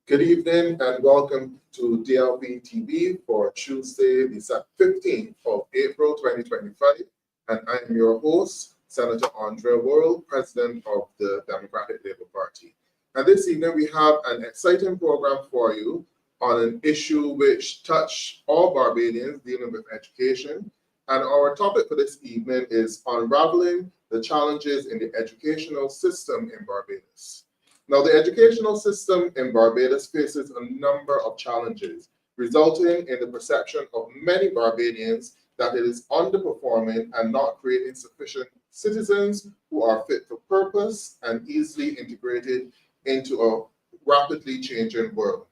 Good evening and welcome to DLP TV for Tuesday, the 15th of April 2025. And I am your host, Senator Andre Worrell, President of the Democratic Labour Party. And this evening we have an exciting program for you on an issue which touches all Barbadians dealing with education. And our topic for this evening is Unraveling the Challenges in the Educational System in Barbados. Now, the educational system in Barbados faces a number of challenges, resulting in the perception of many Barbadians that it is underperforming and not creating sufficient citizens who are fit for purpose and easily integrated into a rapidly changing world.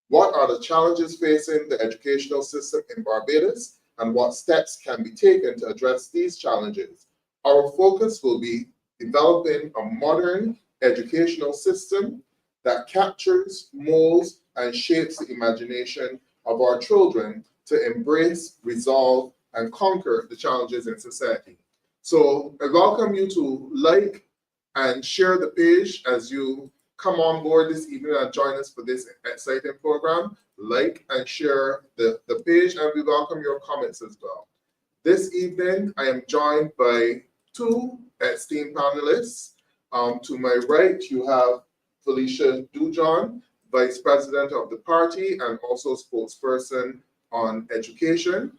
What are the challenges facing the educational system in Barbados, and what steps can be taken to address these challenges? Our focus will be developing a modern educational system that captures, molds, and shapes the imagination of our children to embrace, resolve, and conquer the challenges in society. So I welcome you to like and share the page as you come on board this evening and join us for this exciting program. Like and share the page, and we welcome your comments as well. This evening, I am joined by two esteemed panelists. To my right, you have Felicia Dujon, Vice President of the party and also spokesperson on education.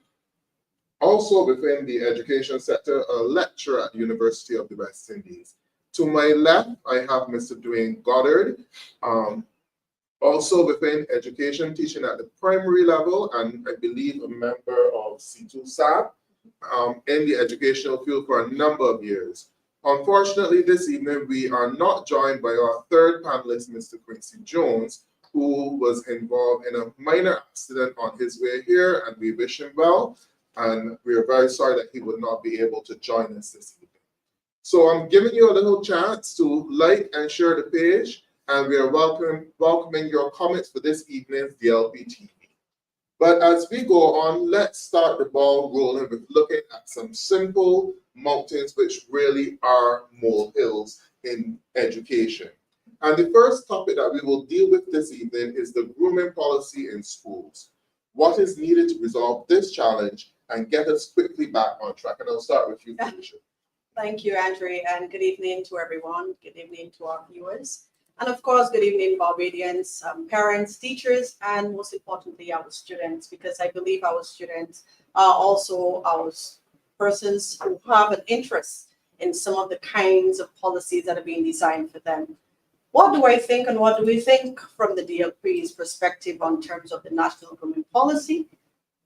Also within the education sector, a lecturer at the University of the West Indies. To my left, I have Mr. Dwane Goddard, also within education, teaching at the primary level, and I believe a member of C2 SAB in the educational field for a number of years. Unfortunately, this evening, we are not joined by our third panelist, Mr. Quincy Jones, who was involved in a minor accident on his way here, and we wish him well. And we are very sorry that he would not be able to join us this evening. So I'm giving you a little chance to like and share the page, and we are welcoming your comments for this evening's DLP TV. But as we go on, let's start the ball rolling with looking at some simple mountains which really are molehills in education. And the first topic that we will deal with this evening is the grooming policy in schools. What is needed to resolve this challenge and get us quickly back on track? And I'll start with you, Felicia. Thank you, Andre, and good evening to everyone. Good evening to our viewers. And of course, good evening, Barbadians, parents, teachers, and most importantly, our students, because I believe our students are also our persons who have an interest in some of the kinds of policies that are being designed for them. What do I think, and what do we think from the DLP's perspective on terms of the national grooming policy?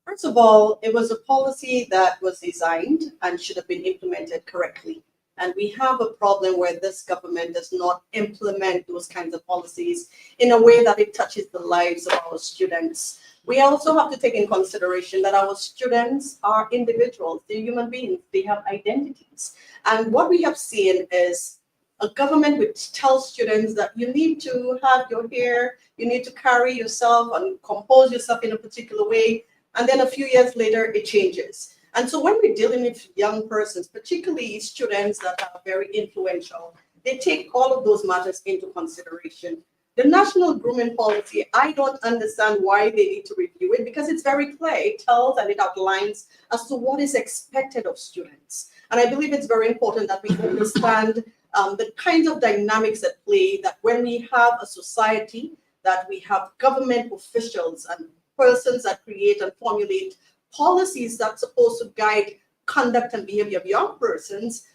First of all, it was a policy that was designed and should have been implemented correctly. And we have a problem where this government does not implement those kinds of policies in a way that it touches the lives of our students. We also have to take in consideration that our students are individuals, they're human beings, they have identities. And what we have seen is a government which tells students that you need to have your hair, you need to carry yourself and compose yourself in a particular way. And then a few years later, it changes. And so when we're dealing with young persons, particularly students that are very influential, they take all of those matters into consideration. The national grooming policy, I don't understand why they need to review it, because it's very clear. It tells and it outlines as to what is expected of students. And I believe it's very important that we understand the kinds of dynamics at play, that when we have a society, that we have government officials and persons that create and formulate policies that's supposed to guide conduct and behavior of young persons,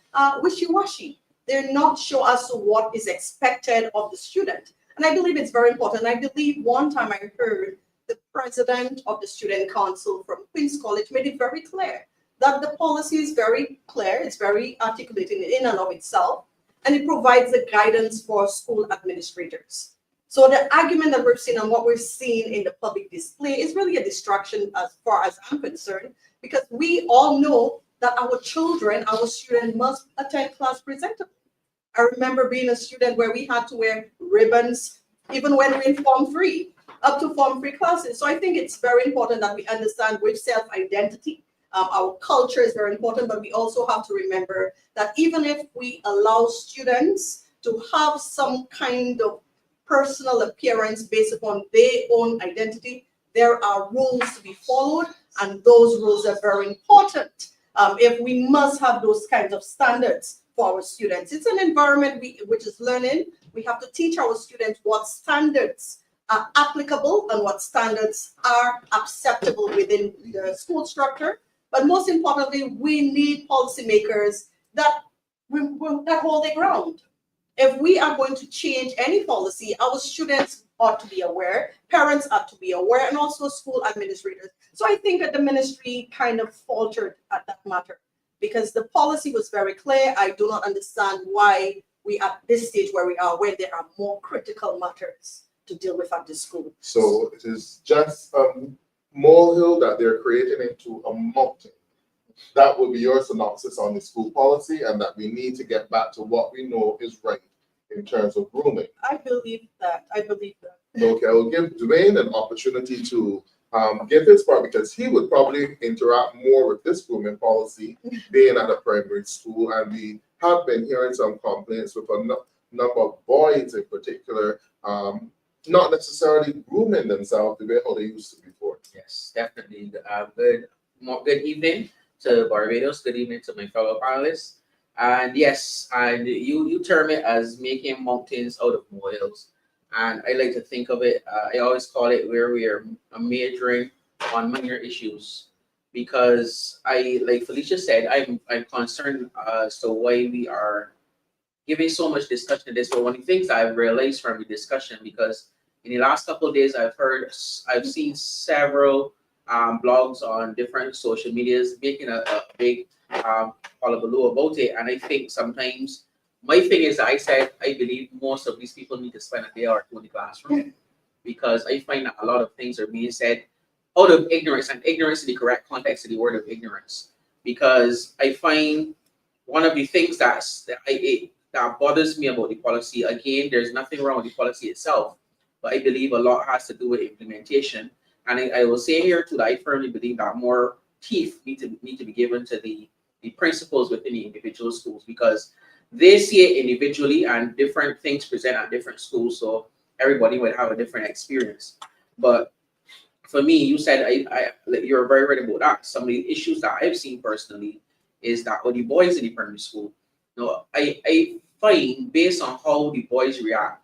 wishy-washy. They're not sure as to what is expected of the student. And I believe it's very important. I believe one time I heard the president of the student council from Queen's College made it very clear that the policy is very clear, it's very articulated in and of itself, and it provides the guidance for school administrators. So the argument that we're seeing and what we're seeing in the public display is really a distraction as far as I'm concerned, because we all know that our children, our students must attend class presentably. I remember being a student where we had to wear ribbons, even when we're in Form 3, up to Form 3 classes. So I think it's very important that we understand which self-identity. Our culture is very important, but we also have to remember that even if we allow students to have some kind of personal appearance based upon their own identity. There are rules to be followed, and those rules are very important. If we must have those kinds of standards for our students. It's an environment which is learning. We have to teach our students what standards are applicable and what standards are acceptable within the school structure. But most importantly, we need policymakers that hold their ground. If we are going to change any policy, our students ought to be aware, parents ought to be aware, and also school administrators. So I think that the ministry kind of faltered at that matter because the policy was very clear. I do not understand why we at this stage where we are, where there are more critical matters to deal with at the school. So it is just a molehill that they're creating into a mountain. That will be your synopsis on the school policy, and that we need to get back to what we know is right in terms of grooming. I believe that. Okay, I will give Dwane an opportunity to give his part, because he would probably interact more with this grooming policy being at a primary school, and we have been hearing some complaints with a number of boys in particular, not necessarily grooming themselves the way how they used to before. Yes, definitely. Good evening to Barbados. Good evening to my fellow panelists. And yes, and you term it as making mountains out of molehills. And I like to think of it, I always call it where we are majoring on minor issues. Because like Felicia said, I'm concerned as to why we are giving so much discussion to this. But one of the things I've realized from the discussion, because in the last couple of days, I've seen several blogs on different social medias making a big hullabaloo about it. And I think sometimes my thing is, I believe most of these people need to spend a day or two in the classroom, because I find that a lot of things are being said out of ignorance, and ignorance in the correct context of the word of ignorance. Because I find one of the things that bothers me about the policy, again, there's nothing wrong with the policy itself, but I believe a lot has to do with implementation. And I will say here too that I firmly believe that more teeth need to be given to the principals within the individual schools, because they see it individually and different things present at different schools, so everybody would have a different experience. But for me, you said you're very right about that. Some of the issues that I've seen personally is that the boys in the primary school, I find based on how the boys react,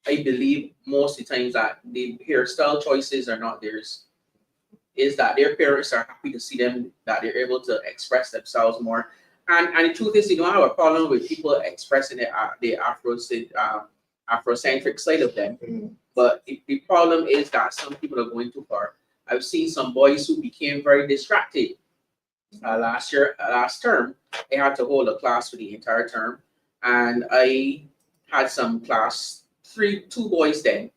I believe most of the times that the hairstyle choices are not theirs. Is that their parents are happy to see them, that they're able to express themselves more. And the truth is, you don't have a problem with people expressing the Afrocentric side of them. Mm-hmm. But the problem is that some people are going too far. I've seen some boys who became very distracted. Last term, I had to hold a class for the entire term. And I had some class, two boys then.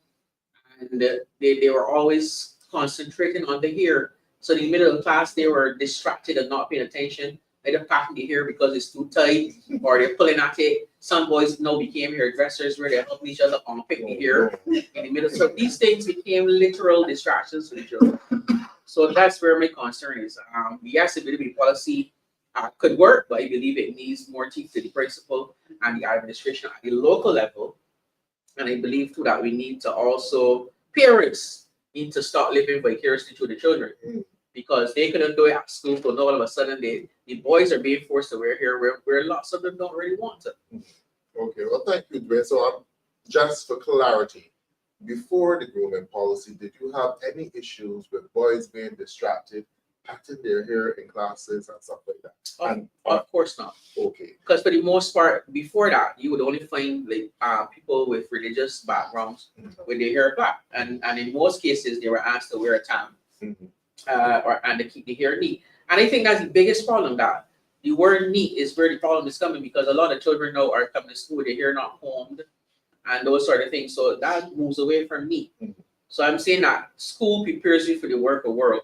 And they were always concentrating on the hair. So in the middle of the class, they were distracted and not paying attention. Either patting the hair because it's too tight, or they're pulling at it. Some boys now became hairdressers where they're helping each other unpick the hair in the middle. So these things became literal distractions for the children. So that's where my concern is. Yes, the DLP policy could work, but I believe it needs more teeth to the principal and the administration at the local level. And I believe too that we need to also, parents need to start living vicariously through the children. Because they couldn't do it at school, so now all of a sudden the boys are being forced to wear hair where lots of them don't really want to. Okay, well, thank you, Dwane. So just for clarity, before the grooming policy, did you have any issues with boys being distracted, patting their hair in classes and stuff like that? Of course not. Okay. Because for the most part, before that, you would only find like people with religious backgrounds with their hair black, and in most cases they were asked to wear a tam. And to keep the hair neat. And I think that's the biggest problem, that the word neat is where the problem is coming, because a lot of children now are coming to school with their hair not combed and those sort of things. So that moves away from neat. So I'm saying that school prepares you for the work of work.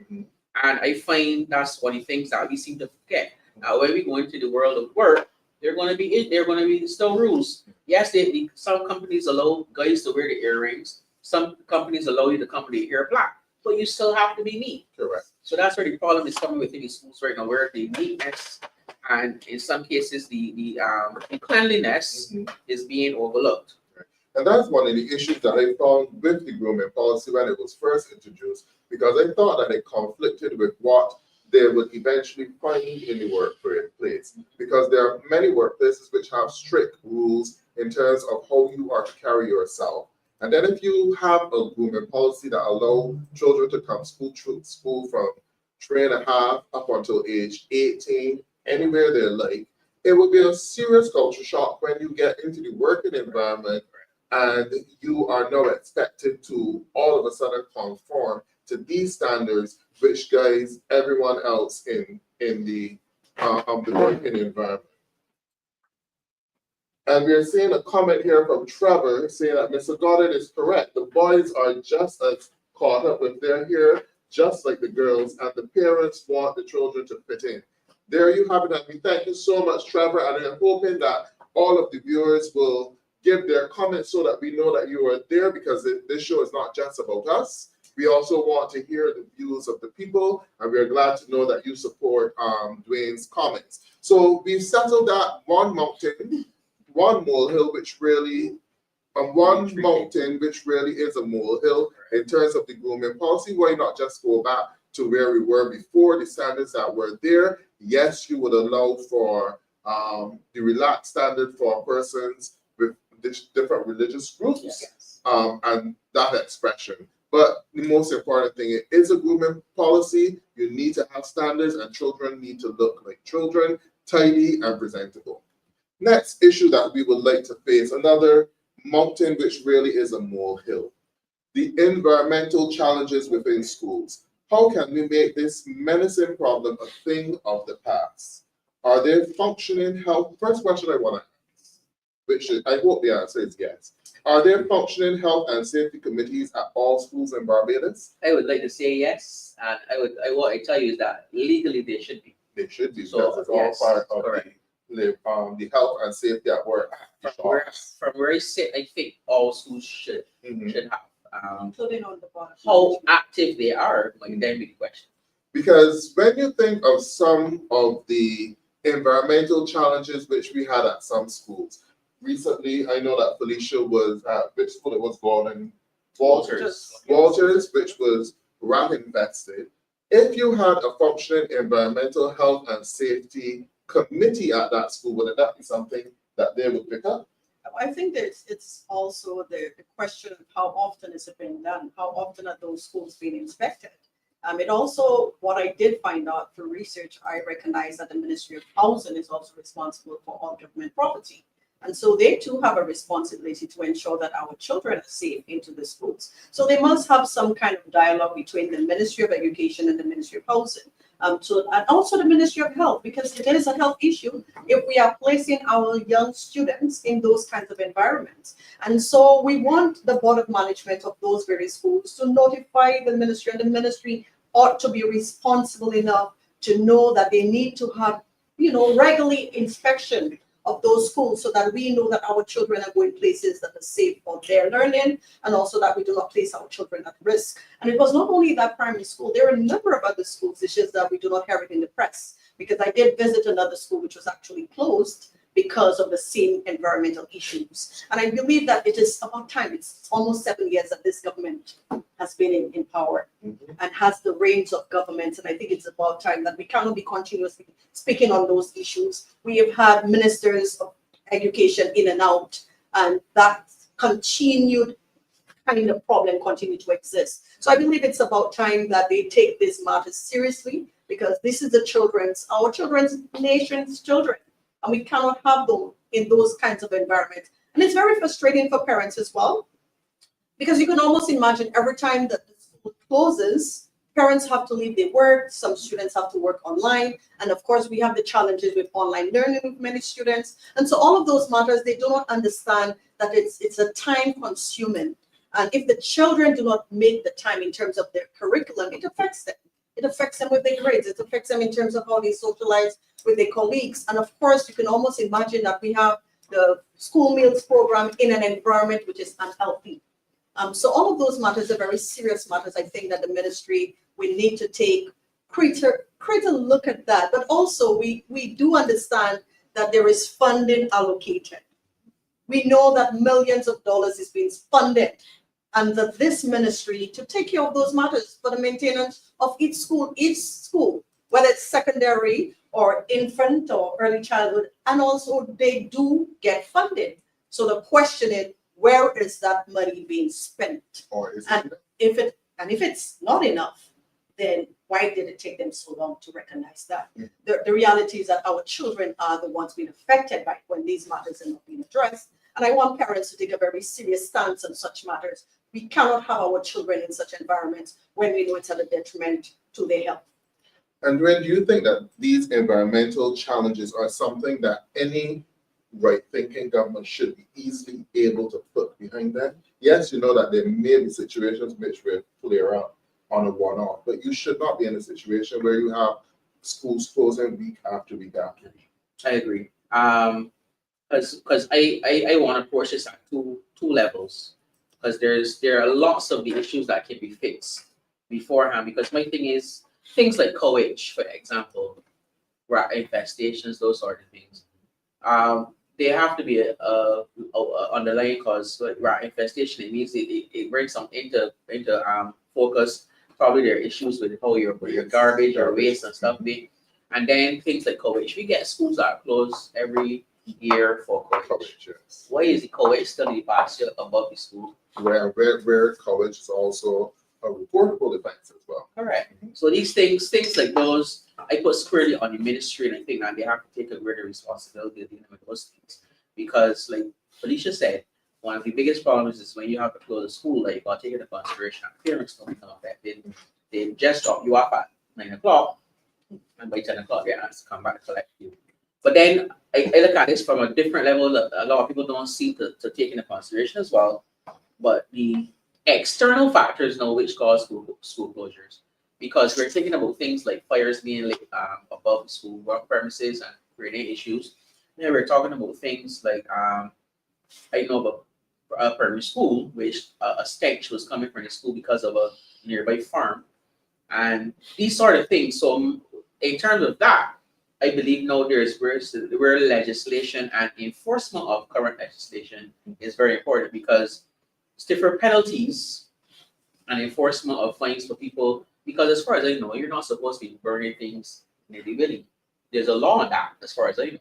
And I find that's one of the things that we seem to forget. Now, when we go into the world of work, there are going to be still rules. Yes, some companies allow guys to wear the earrings. Some companies allow you to come with your hair black. But you still have to be neat. Correct. So that's where the problem is coming within the schools right now, where the neatness and in some cases the cleanliness is being overlooked. And that's one of the issues that I found with the grooming policy when it was first introduced, because I thought that it conflicted with what they would eventually find in the workplace. Because there are many workplaces which have strict rules in terms of how you are to carry yourself. And then if you have a grooming policy that allow children to come through school from 3.5 up until age 18, anywhere they like, it would be a serious culture shock when you get into the working environment and you are now expected to all of a sudden conform to these standards which guides everyone else in the working environment. And we are seeing a comment here from Trevor saying that Mr. Goddard is correct. The boys are just as caught up with their hair, just like the girls, and the parents want the children to fit in. There you have it, and we thank you so much, Trevor, and I'm hoping that all of the viewers will give their comments so that we know that you are there, because this show is not just about us. We also want to hear the views of the people, and we are glad to know that you support Dwane's comments. So we've settled that one mountain, one molehill, which really, one mountain which really is a molehill in terms of the grooming policy. Why not just go back to where we were before, the standards that were there? Yes, you would allow for the relaxed standard for persons with different religious groups, and that expression. But the most important thing, it is a grooming policy. You need to have standards, and children need to look like children, tidy and presentable. Next issue that we would like to face, another mountain which really is a molehill, the environmental challenges within schools. How can we make this menacing problem a thing of the past? Are there functioning health? First question I want to ask, which I hope the answer is yes. Are there functioning health and safety committees at all schools in Barbados? I would like to say yes, and what I tell you is that legally they should be. They should be, So, because it's all yes, part of correct. the health and safety at work. From where I sit, I think all schools should have. Including on the bottom. How active they are might then be the question. Because when you think of some of the environmental challenges which we had at some schools, recently I know that Felicia was at, which school it was, Gordon? Walters, which was rat infested. If you had a functioning environmental health and safety committee at that school, would that be something that they would pick up? I think it's also the question of how often is it being done? How often are those schools being inspected? It also, what I did find out through research, I recognize that the Ministry of Housing is also responsible for all government property. And so they too have a responsibility to ensure that our children are safe into the schools. So they must have some kind of dialogue between the Ministry of Education and the Ministry of Housing. And also the Ministry of Health, because it is a health issue if we are placing our young students in those kinds of environments. And so we want the board of management of those various schools to notify the ministry, and the ministry ought to be responsible enough to know that they need to have, regularly inspection of those schools, so that we know that our children are going places that are safe for their learning, and also that we do not place our children at risk. And it was not only that primary school, there are a number of other schools. It's just that we do not hear it in the press, because I did visit another school which was actually closed because of the same environmental issues. And I believe that it is about time. It's almost 7 years that this government has been in power and has the reins of government. And I think it's about time that we cannot be continuously speaking on those issues. We have had ministers of education in and out, and that continued kind of problem continue to exist. So I believe it's about time that they take this matter seriously, because this is our children's nation's children. And we cannot have them in those kinds of environments. And it's very frustrating for parents as well, because you can almost imagine every time that the school closes, parents have to leave their work, some students have to work online, and of course we have the challenges with online learning with many students. And so all of those matters, they do not understand that it's a time consuming. And if the children do not make the time in terms of their curriculum, it affects them. It affects them with their grades. It affects them in terms of how they socialize with their colleagues. And of course, you can almost imagine that we have the school meals program in an environment which is unhealthy. So all of those matters are very serious matters. I think that the ministry, we need to take greater look at that. But also we do understand that there is funding allocated. We know that millions of dollars is being funded under this ministry to take care of those matters for the maintenance of each school, whether it's secondary or infant or early childhood, and also they do get funded. So the question is, where is that money being spent? Or is And if it's not enough, then why did it take them so long to recognize that? The reality is that our children are the ones being affected by when these matters are not being addressed. And I want parents to take a very serious stance on such matters. We cannot have our children in such environments when we know it's at a detriment to their health. And Dwane, do you think that these environmental challenges are something that any right-thinking government should be easily able to put behind them? Yes, you know that there may be situations which will flare up on a one-off, but you should not be in a situation where you have schools closing week after week after week. I agree. Because I want to approach this at two levels. Because there are lots of the issues that can be fixed beforehand. Because my thing is things like coage, for example, rat infestations, those sort of things. They have to be a underlying cause. Like rat infestation, it means it brings some into focus. Probably there are issues with how your garbage or waste and stuff be. And then things like coage. We get schools that are closed every year for coage. Yes. Why is the coage still the past year above the school? Where college is also a reportable offense as well. Correct. So these things like those, I put squarely on the ministry, and I think that they have to take a greater responsibility of dealing with those things. Because like Felicia said, one of the biggest problems is when you have to close a school, like you got to take into consideration parents don't know that they just drop you off at 9 o'clock, and by 10 o'clock they're asked to come back to collect you. But then I look at this from a different level that a lot of people don't seem to take into consideration as well. But the external factors now which cause school closures, because we're thinking about things like fires being lit above the school premises and creating issues. Then we're talking about things like I know about a primary school which a stench was coming from the school because of a nearby farm, and these sort of things. So in terms of that, I believe now where legislation and enforcement of current legislation is very important, because stiffer penalties and enforcement of fines for people, because as far as I know, you're not supposed to be burning things nilly-willy. There's a law on that, as far as I know.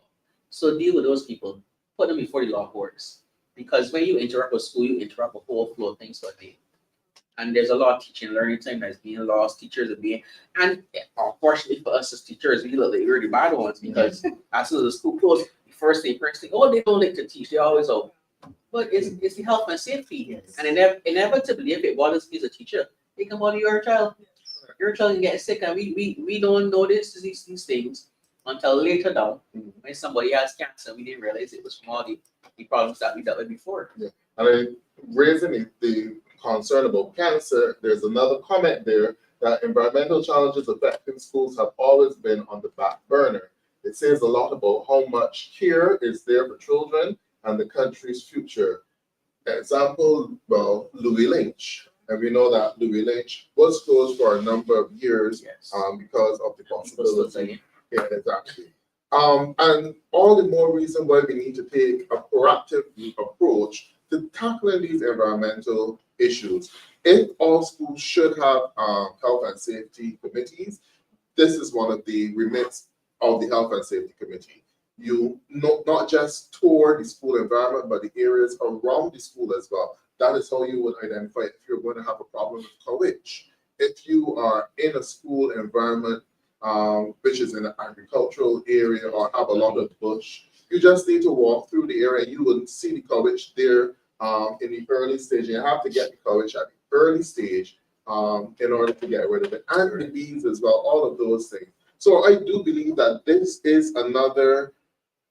So deal with those people, put them before the law courts. Because when you interrupt a school, you interrupt a whole flow of things for a day. And there's a lot of teaching and learning time that's being lost. Teachers are being, and unfortunately for us as teachers, we look like we're the bad ones, because as soon as the school closed, the first thing, oh, they don't like to teach, they always open. But it's the health and safety. Yes. And inevitably, if it bothers me as a teacher, it can bother your child. Your child can get sick, and we don't notice these things until later down, when somebody has cancer. We didn't realize it was from all the problems that we dealt with before. Yeah. And raising the concern about cancer, there's another comment there that environmental challenges affecting schools have always been on the back burner. It says a lot about how much care is there for children and the country's future. Example, well, Louis Lynch. And we know that Louis Lynch was closed for a number of years because of the possibility. Yeah, exactly. And all the more reason why we need to take a proactive approach to tackling these environmental issues. If all schools should have health and safety committees, this is one of the remits of the Health and Safety Committee. You not just tour the school environment, but the areas around the school as well. That is how you would identify if you're going to have a problem with coverage. If you are in a school environment, which is in an agricultural area or have a lot of bush, you just need to walk through the area. You will see the coverage there in the early stage. You have to get the coverage at the early stage in order to get rid of it. And the bees as well, all of those things. So I do believe that this is another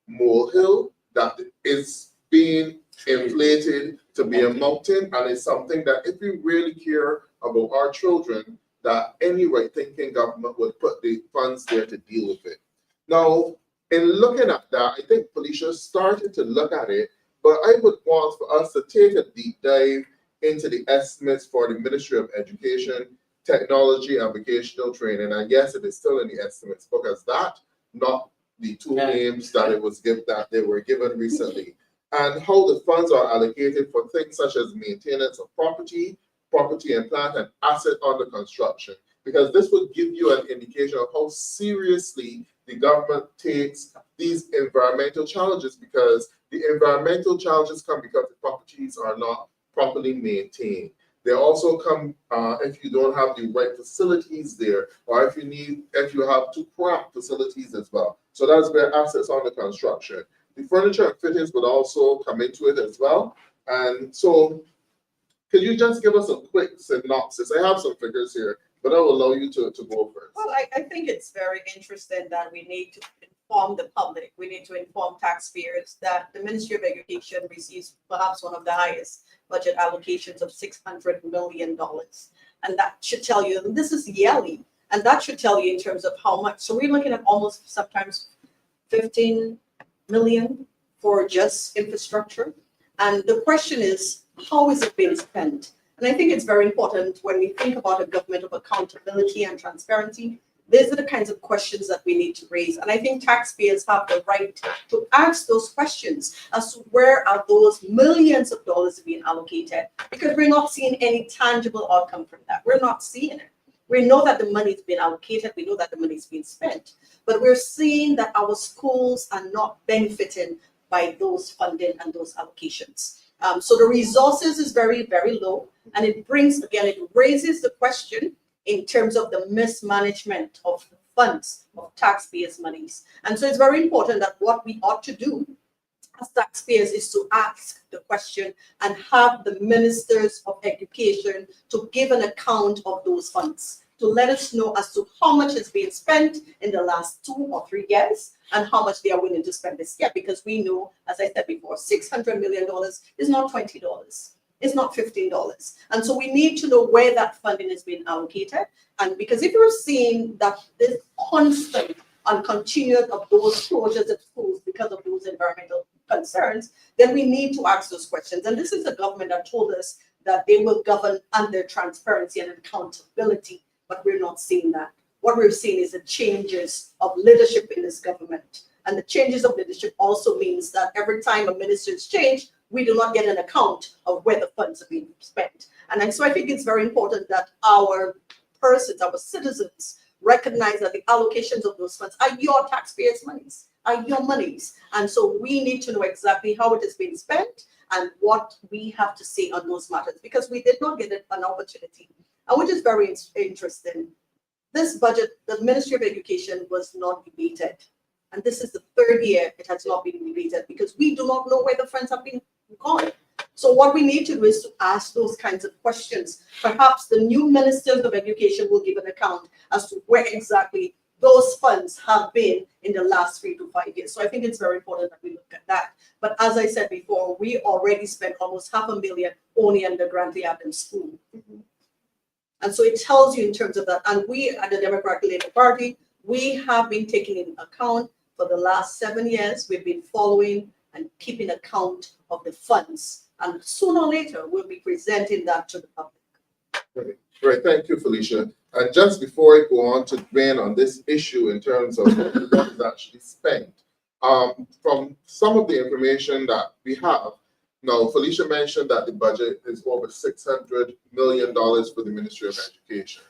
molehill that is being inflated to be a mountain, and it's something that if we really care about our children, that any right-thinking government would put the funds there to deal with it. Now, in looking at that, I think Felicia started to look at it, but I would want for us to take a deep dive into the estimates for the Ministry of Education, Technology, and Vocational Training. I guess it is still in the estimates because that, not the two names that they were given recently. and how the funds are allocated for things such as maintenance of property, property and plant, and asset under construction, because this would give you an indication of how seriously the government takes these environmental challenges, because the environmental challenges come because the properties are not properly maintained. They also come if you don't have the right facilities there, or if you have too cramped facilities as well. So that's where assets under construction. The furniture and fittings would also come into it as well. And so, could you just give us a quick synopsis? I have some figures here, but I will allow you to go first. Well, I think it's very interesting that we need to inform the public. We need to inform taxpayers that the Ministry of Education receives perhaps one of the highest budget allocations of $600 million. And that should tell you, and this is yearly, and that should tell you in terms of how much. So we're looking at almost sometimes 15 million for just infrastructure. And the question is, how is it being spent? And I think it's very important when we think about a government of accountability and transparency. These are the kinds of questions that we need to raise. And I think taxpayers have the right to ask those questions as to where are those millions of dollars being allocated, because we're not seeing any tangible outcome from that. We're not seeing it. We know that the money's been allocated. We know that the money's been spent, but we're seeing that our schools are not benefiting by those funding and those allocations. So the resources is very, very low. And it brings, again, it raises the question in terms of the mismanagement of the funds of taxpayers' monies. And so it's very important that what we ought to do as taxpayers is to ask the question and have the ministers of education to give an account of those funds, to let us know as to how much is being spent in the last 2 or 3 years and how much they are willing to spend this year. Because we know, as I said before, $600 million is not $20. It's not $15. And so we need to know where that funding is being allocated. And because if you're seeing that this constant and continued of those closures of schools because of those environmental concerns, then we need to ask those questions. And this is a government that told us that they will govern under transparency and accountability, but we're not seeing that. What we're seeing is the changes of leadership in this government. And the changes of leadership also means that every time a minister is changed, we do not get an account of where the funds are being spent. And so I think it's very important that our persons, our citizens, recognize that the allocations of those funds are your taxpayers' monies, are your monies. And so we need to know exactly how it is being spent and what we have to say on those matters, because we did not get an opportunity. And which is very interesting. This budget, the Ministry of Education was not debated. And this is the 3rd year it has not been debated because we do not know where the funds have been gone. So what we need to do is to ask those kinds of questions. Perhaps the new ministers of education will give an account as to where exactly those funds have been in the last 3 to 5 years. So I think it's very important that we look at that. But as I said before, we already spent almost $500,000 only on the Grantley Adams School. And so it tells you in terms of that. And we at the Democratic Labour Party, we have been taking into account for the last 7 years. We've been following and keeping account of the funds. And sooner or later, we'll be presenting that to the public. Great. Thank you, Felicia. And just before I go on to Dwane on this issue in terms of what is actually spent, from some of the information that we have, now Felicia mentioned that the budget is over $600 million for the Ministry of Education.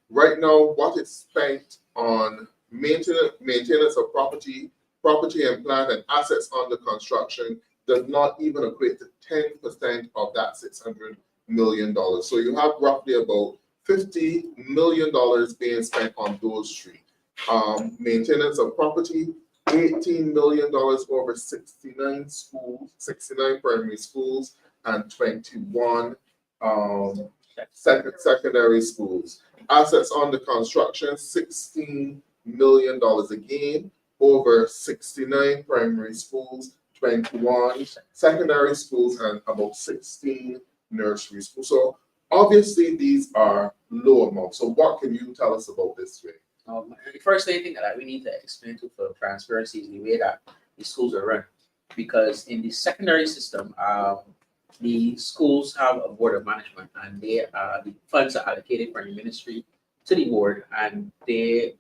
Right now, what is spent on maintenance of property and plant and assets under construction does not even equate to 10% of that $600 million. So you have roughly about $50 million being spent on those 3. Maintenance of property, $18 million over 69 schools, 69 primary schools, and 21 secondary schools. Assets under construction, $16 million again, over 69 primary schools, 21 secondary schools, and about 16 nursery schools. So obviously these are low amounts. So what can you tell us about this, Ray? The first thing that we need to explain to for transparency is the way that the schools are run. Because in the secondary system, the schools have a board of management, and the funds are allocated from the ministry to the board, and they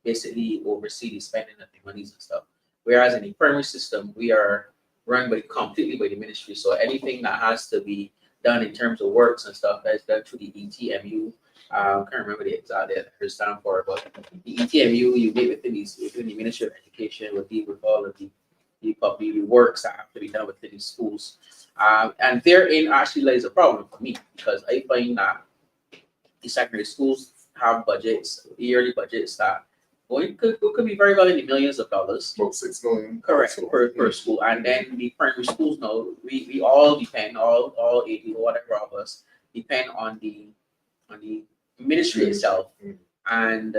basically oversee the spending of the monies and stuff. Whereas in the primary system, we are run completely by the ministry. So anything that has to be done in terms of works and stuff that's done through the ETMU. I can't remember the exact stand for, but the ETMU you meet within the Ministry of Education will deal with all of the works that have to be done within these schools. And therein actually lies a problem for me, because I find that the secondary schools have budgets, yearly budgets that could be very well in the millions of dollars. About 6 million. Correct, per school. And then the primary schools now, we all depend, all 80 or whatever of us depend on the ministry itself. And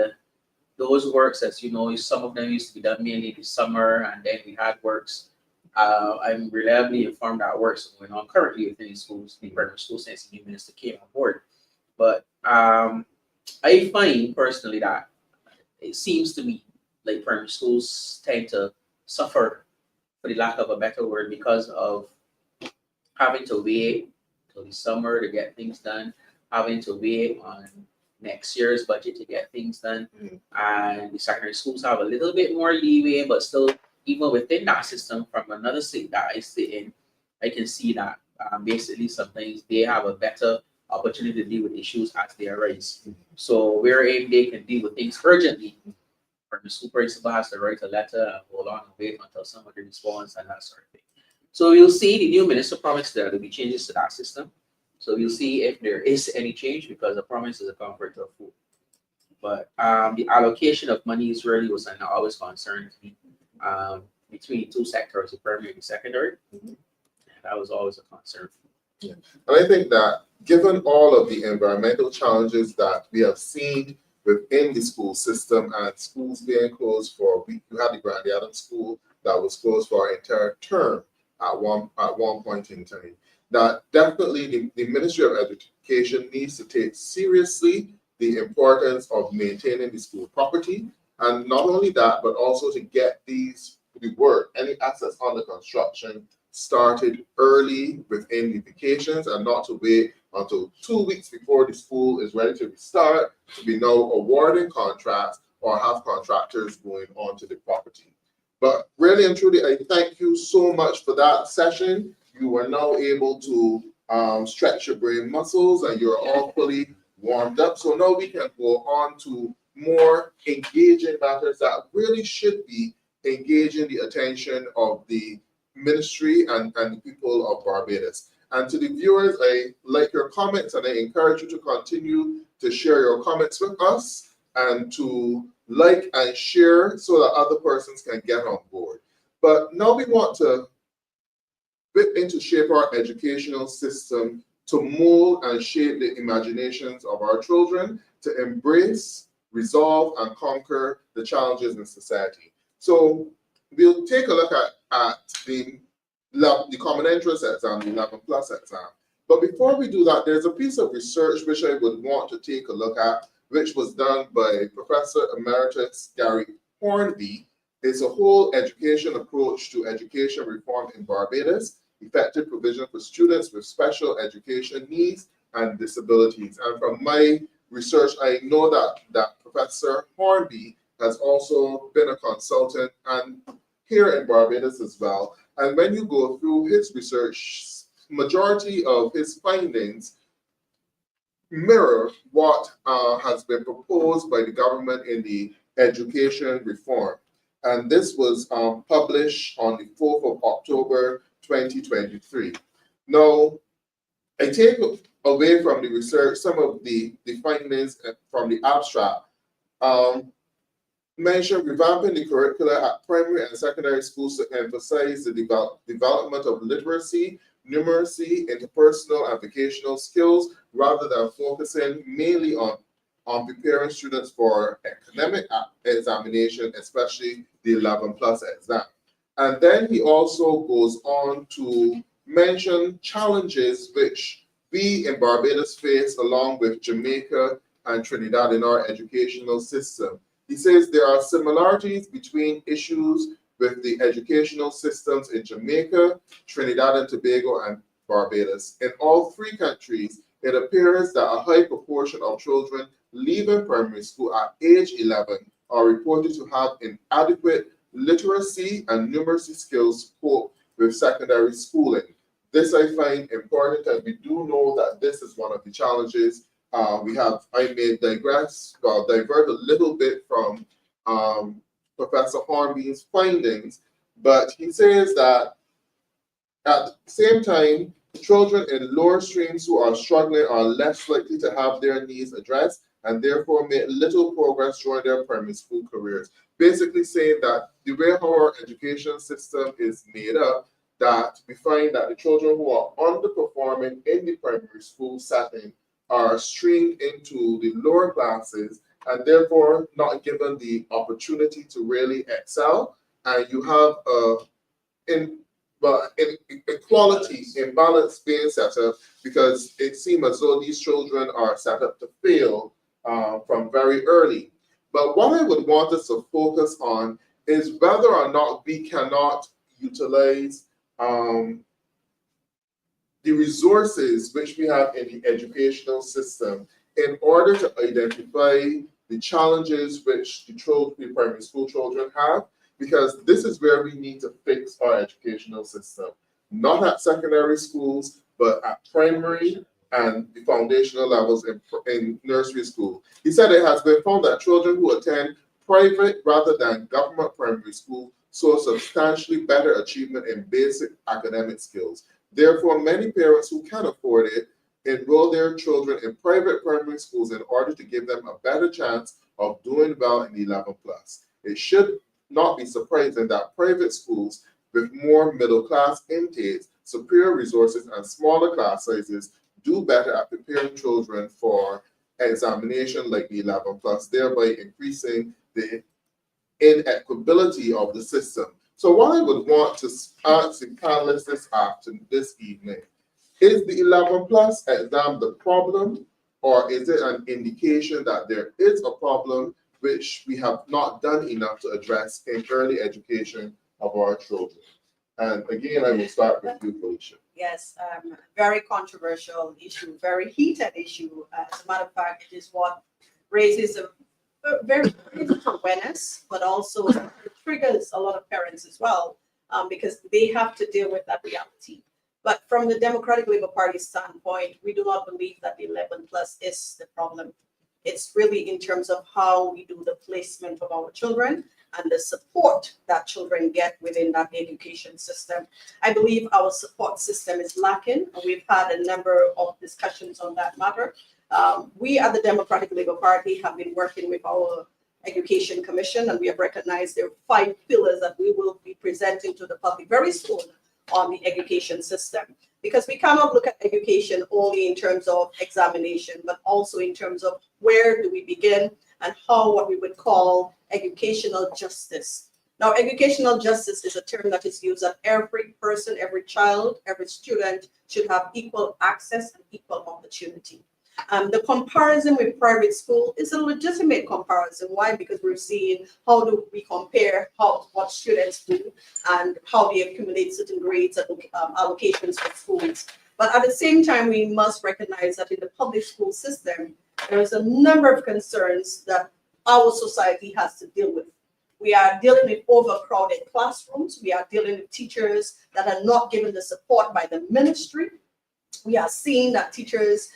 those works, as you know, some of them used to be done mainly this summer, and then we had works. I'm reliably informed that works are going on currently within the schools, the primary schools, since the new minister came on board. But I find personally that it seems to me like primary schools tend to suffer, for the lack of a better word, because of having to wait till the summer to get things done, having to wait on next year's budget to get things done. And the secondary schools have a little bit more leeway, but still, even within that system, from another state that I sit in, I can see that basically sometimes they have a better opportunity to deal with issues as they arise. So wherein they can deal with things urgently, the school principal has to write a letter and hold on and wait until somebody responds and that sort of thing. So you'll see the new minister promised there will be changes to that system. So you'll see if there is any change, because the promise is a comfort to a fool. But the allocation of monies really was always concerned to me, between two sectors, the primary and the secondary. And that was always a concern. And I think that given all of the environmental challenges that we have seen within the school system, and schools being closed you had the Grand Adams School that was closed for an entire term at one point in time, that definitely the Ministry of Education needs to take seriously the importance of maintaining the school property, and not only that, but also to get the work, any assets under construction, started early within the vacations, and not to wait until 2 weeks before the school is ready to restart to be now awarding contracts or have contractors going on to the property. But really and truly, I thank you so much for that session. You are now able to stretch your brain muscles, and you're all fully warmed up. So now we can go on to more engaging matters that really should be engaging the attention of the ministry and the people of Barbados. And to the viewers, I like your comments, and I encourage you to continue to share your comments with us and to like and share so that other persons can get on board. But now we want to fit into shape our educational system to mold and shape the imaginations of our children to embrace, resolve, and conquer the challenges in society. So we'll take a look at the Common Entrance exam, the 11+ exam. But before we do that, there's a piece of research which I would want to take a look at, which was done by Professor Emeritus Gary Hornby. It's a whole education approach to education reform in Barbados, effective provision for students with special education needs and disabilities. And from my research, I know that Professor Hornby has also been a consultant and here in Barbados as well. And when you go through his research, majority of his findings mirror what has been proposed by the government in the education reform. And this was published on the 4th of October, 2023. Now, I take away from the research some of the findings from the abstract. Mention revamping the curricula at primary and secondary schools to emphasize the development of literacy, numeracy, interpersonal and vocational skills, rather than focusing mainly on preparing students for academic examination, especially the 11+ exam. And then he also goes on to mention challenges which we in Barbados face along with Jamaica and Trinidad in our educational system. He says there are similarities between issues with the educational systems in Jamaica, Trinidad and Tobago, and Barbados. In all three countries, it appears that a high proportion of children leaving primary school at age 11 are reported to have inadequate literacy and numeracy skills to cope with secondary schooling. This I find important, and we do know that this is one of the challenges. I may divert a little bit from Professor Hornby's findings, but he says that at the same time, children in lower streams who are struggling are less likely to have their needs addressed and therefore make little progress during their primary school careers. Basically saying that the way our education system is made up, that we find that the children who are underperforming in the primary school setting are streamed into the lower classes and therefore not given the opportunity to really excel. And you have inequality, imbalance being set up, because it seems as though these children are set up to fail from very early. But what I would want us to focus on is whether or not we cannot utilize the resources which we have in the educational system in order to identify the challenges which the primary school children have, because this is where we need to fix our educational system, not at secondary schools, but at primary and the foundational levels in nursery school. He said it has been found that children who attend private rather than government primary school show substantially better achievement in basic academic skills. Therefore, many parents who can afford it enroll their children in private primary schools in order to give them a better chance of doing well in 11+. It should not be surprising that private schools with more middle-class intakes, superior resources, and smaller class sizes do better at preparing children for examination like the 11+, thereby increasing the inequability of the system. So what I would want to ask the panelists this evening, is the 11+ exam the problem, or is it an indication that there is a problem which we have not done enough to address in early education of our children? And again, I will start with you, Felicia. Yes, very controversial issue, very heated issue. As a matter of fact, it is what raises a very awareness, but also it triggers a lot of parents as well, because they have to deal with that reality. But from the Democratic Labour Party standpoint, we do not believe that the 11+ is the problem. It's really in terms of how we do the placement of our children and the support that children get within that education system. I believe our support system is lacking. We've had a number of discussions on that matter. We at the Democratic Labour Party have been working with our Education Commission, and we have recognized there are 5 pillars that we will be presenting to the public very soon on the education system, because we cannot look at education only in terms of examination, but also in terms of where do we begin and how what we would call educational justice. Now, educational justice is a term that is used that every person, every child, every student should have equal access and equal opportunity. The comparison with private school is a legitimate comparison. Why? Because we're seeing how do we compare what students do and how they accumulate certain grades and allocations for schools. But at the same time, we must recognize that in the public school system, there is a number of concerns that our society has to deal with. We are dealing with overcrowded classrooms. We are dealing with teachers that are not given the support by the ministry. We are seeing that teachers,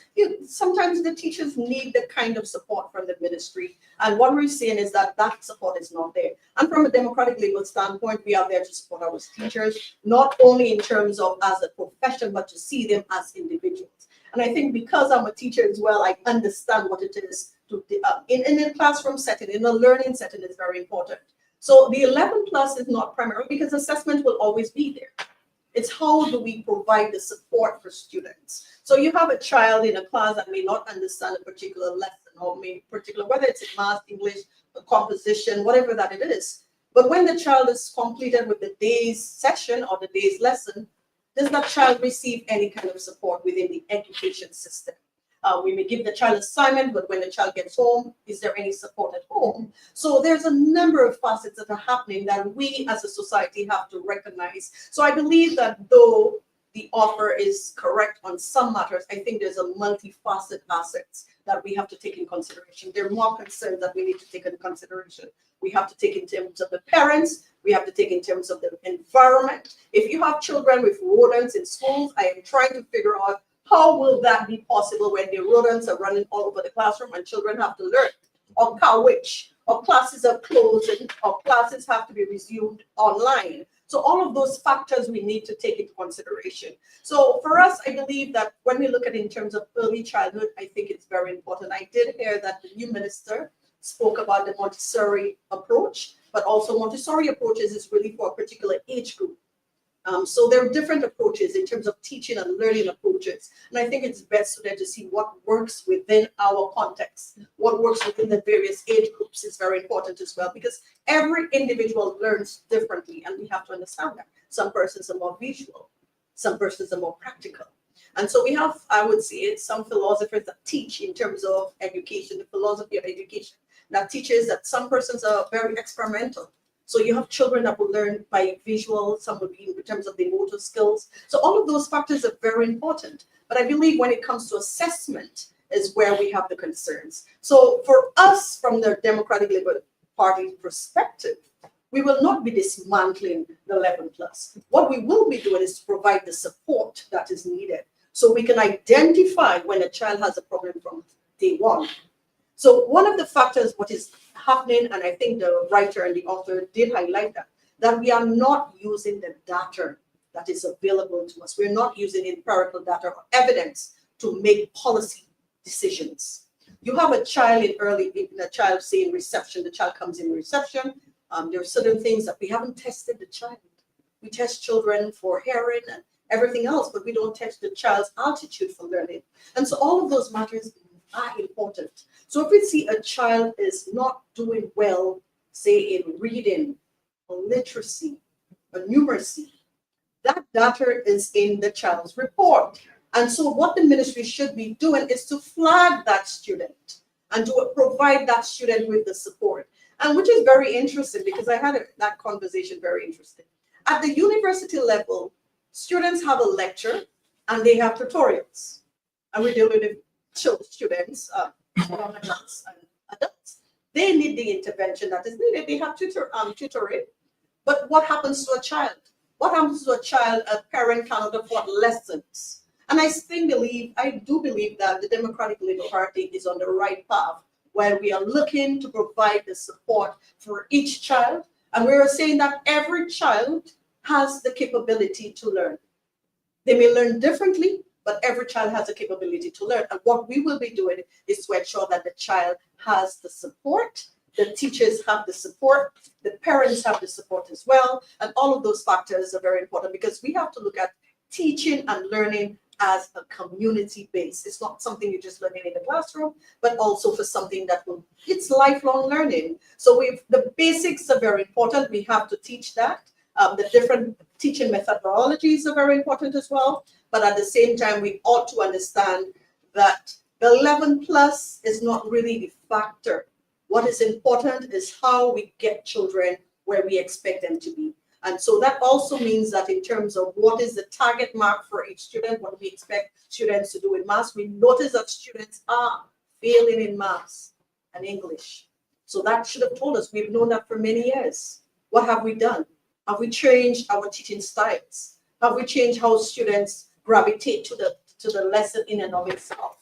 sometimes the teachers need the kind of support from the ministry. And what we're seeing is that that support is not there. And from a Democratic Labour standpoint, we are there to support our teachers, not only in terms of as a profession, but to see them as individuals. And I think because I'm a teacher as well, I understand what it is to, in a classroom setting, in a learning setting is very important. So the 11+ is not primarily because assessment will always be there. It's how do we provide the support for students. So you have a child in a class that may not understand a particular lesson or whether it's in math, English, composition, whatever that it is. But when the child is completed with the day's session or the day's lesson, does that child receive any kind of support within the education system? We may give the child assignment, but when the child gets home, is there any support at home? So there's a number of facets that are happening that we as a society have to recognize. So I believe that though the offer is correct on some matters, I think there's a multifaceted aspects that we have to take in consideration. There are more concerns that we need to take into consideration. We have to take in terms of the parents, we have to take in terms of the environment. If you have children with rodents in schools, I am trying to figure out how will that be possible when the rodents are running all over the classroom and children have to learn, or which, or classes are closing, or classes have to be resumed online. So all of those factors we need to take into consideration. So for us, I believe that when we look at it in terms of early childhood, I think it's very important. I did hear that the new minister spoke about the Montessori approach, but also Montessori approaches is really for a particular age group. So there are different approaches in terms of teaching and learning approaches. And I think it's best so that to see what works within our context, what works within the various age groups is very important as well, because every individual learns differently and we have to understand that. Some persons are more visual, some persons are more practical. And so we have, I would say, some philosophers that teach in terms of education, the philosophy of education, that teaches that some persons are very experimental. So you have children that will learn by visual, some will be in terms of the motor skills. So all of those factors are very important. But I believe when it comes to assessment is where we have the concerns. So for us, from the Democratic Labour Party perspective, we will not be dismantling the 11 plus. What we will be doing is to provide the support that is needed so we can identify when a child has a problem from day one. So one of the factors, what is happening, and I think the writer and the author did highlight that we are not using the data that is available to us. We're not using empirical data or evidence to make policy decisions. You have a child say in reception, the child comes in reception. There are certain things that we haven't tested the child. We test children for hearing and everything else, but we don't test the child's altitude for learning. And so all of those matters are important. So if we see a child is not doing well, say in reading or literacy or numeracy, that data is in the child's report. And so what the ministry should be doing is to flag that student and to provide that student with the support. And which is very interesting because I had that conversation very interesting. At the university level, students have a lecture and they have tutorials. And we're dealing with students, adults, and adults. They need the intervention that is needed. They have tutoring. But what happens to a child? What happens to a child? A parent cannot afford lessons. And I do believe that the Democratic Labour Party is on the right path where we are looking to provide the support for each child. And we are saying that every child has the capability to learn. They may learn differently, but every child has the capability to learn. And what we will be doing is to ensure that the child has the support, the teachers have the support, the parents have the support as well. And all of those factors are very important because we have to look at teaching and learning as a community base. It's not something you're just learning in the classroom, but also for something that it's lifelong learning. So the basics are very important. We have to teach that. The different teaching methodologies are very important as well. But at the same time, we ought to understand that the 11 plus is not really the factor. What is important is how we get children where we expect them to be. And so that also means that in terms of what is the target mark for each student, what we expect students to do in maths, we notice that students are failing in maths and English. So that should have told us, we've known that for many years. What have we done? Have we changed our teaching styles? Have we changed how students gravitate to the lesson in and of itself?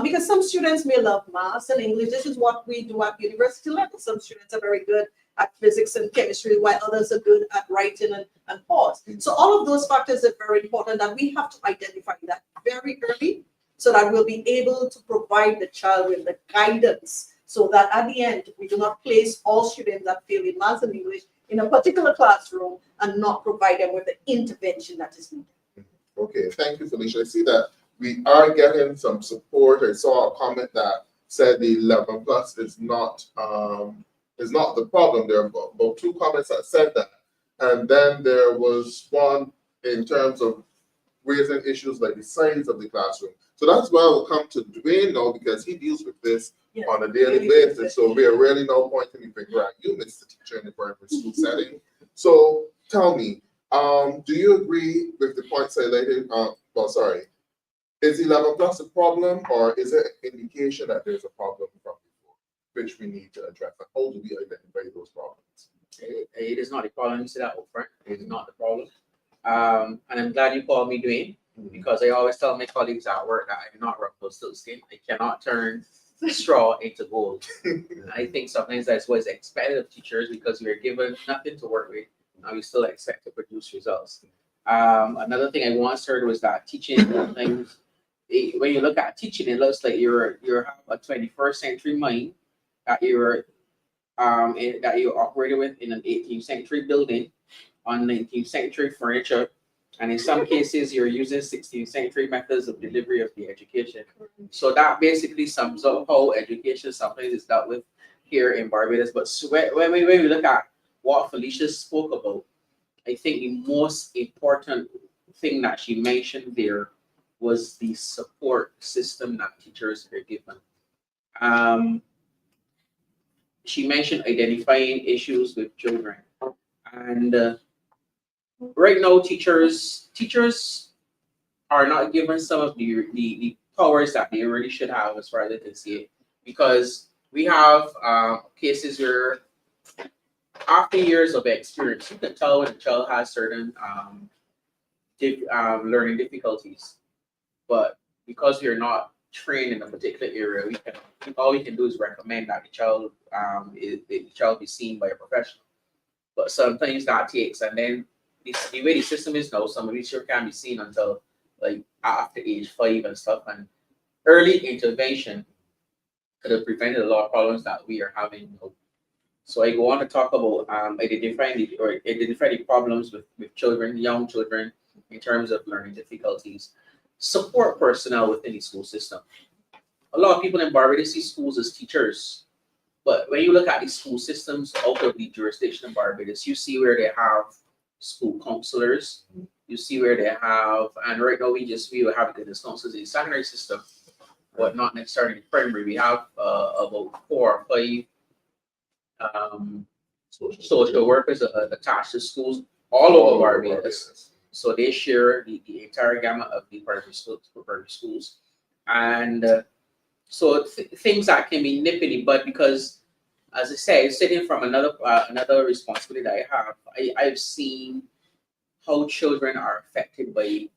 Because some students may love maths and English. This is what we do at university level. Some students are very good at physics and chemistry, while others are good at writing and pause. So all of those factors are very important, and we have to identify that very early so that we'll be able to provide the child with the guidance so that at the end, we do not place all students that fail in maths and English in a particular classroom and not provide them with the intervention that is needed. Okay, thank you, Felicia. I see that we are getting some support. I saw a comment that said the 11 plus is not the problem. There are about 2 comments that said that. And then there was one in terms of raising issues like the size of the classroom. So that's why we'll come to Dwane now because he deals with this on a daily basis. So we are really now pointing the finger at you, Mr. Teacher in the primary school setting. So tell me, Do you agree with the points highlighted? Is 11 plus a problem, or is it an indication that there's a problem from before, which we need to address? And how do we identify those problems? It is not a problem. You say that up front. It is not the problem. And I'm glad you called me Dwane, because I always tell my colleagues at work that I'm not Rumpelstiltskin. I cannot turn straw into gold. I think sometimes that's what's expected of teachers, because we're given nothing to work with and we still expect to produce results. Another thing I once heard was that teaching things, when you look at teaching, it looks like you're have a 21st century mind that that you're operating with in an 18th century building on 19th century furniture, and in some cases you're using 16th century methods of delivery of the education. So that basically sums up how education sometimes is dealt with here in Barbados. But when we look at what Felicia spoke about, I think the most important thing that she mentioned there was the support system that teachers are given. She mentioned identifying issues with children, and right now teachers are not given some of the powers that they really should have, as far as I can see it, because we have cases where after years of experience, you can tell when a child has certain learning difficulties, but because we're not trained in a particular area, all we can do is recommend that the child be seen by a professional. But sometimes that takes, and then the way the system is now, some of these children can't be seen until like after age 5 and stuff. And early intervention could have prevented a lot of problems that we are having now. So I go on to talk about identifying the problems with children, young children, in terms of learning difficulties. Support personnel within the school system. A lot of people in Barbados see schools as teachers, but when you look at the school systems out of the jurisdiction of Barbados, you see where they have school counselors, you see where they have, and right now we have guidance counselors in the secondary system, but not necessarily in primary. We have about 4 or 5 social workers attached to schools all over Barbados. So they share the entire gamut of the primary schools. And so things that can be nipped in the bud, because, as I said, sitting from another responsibility that I have, I've seen how children are affected by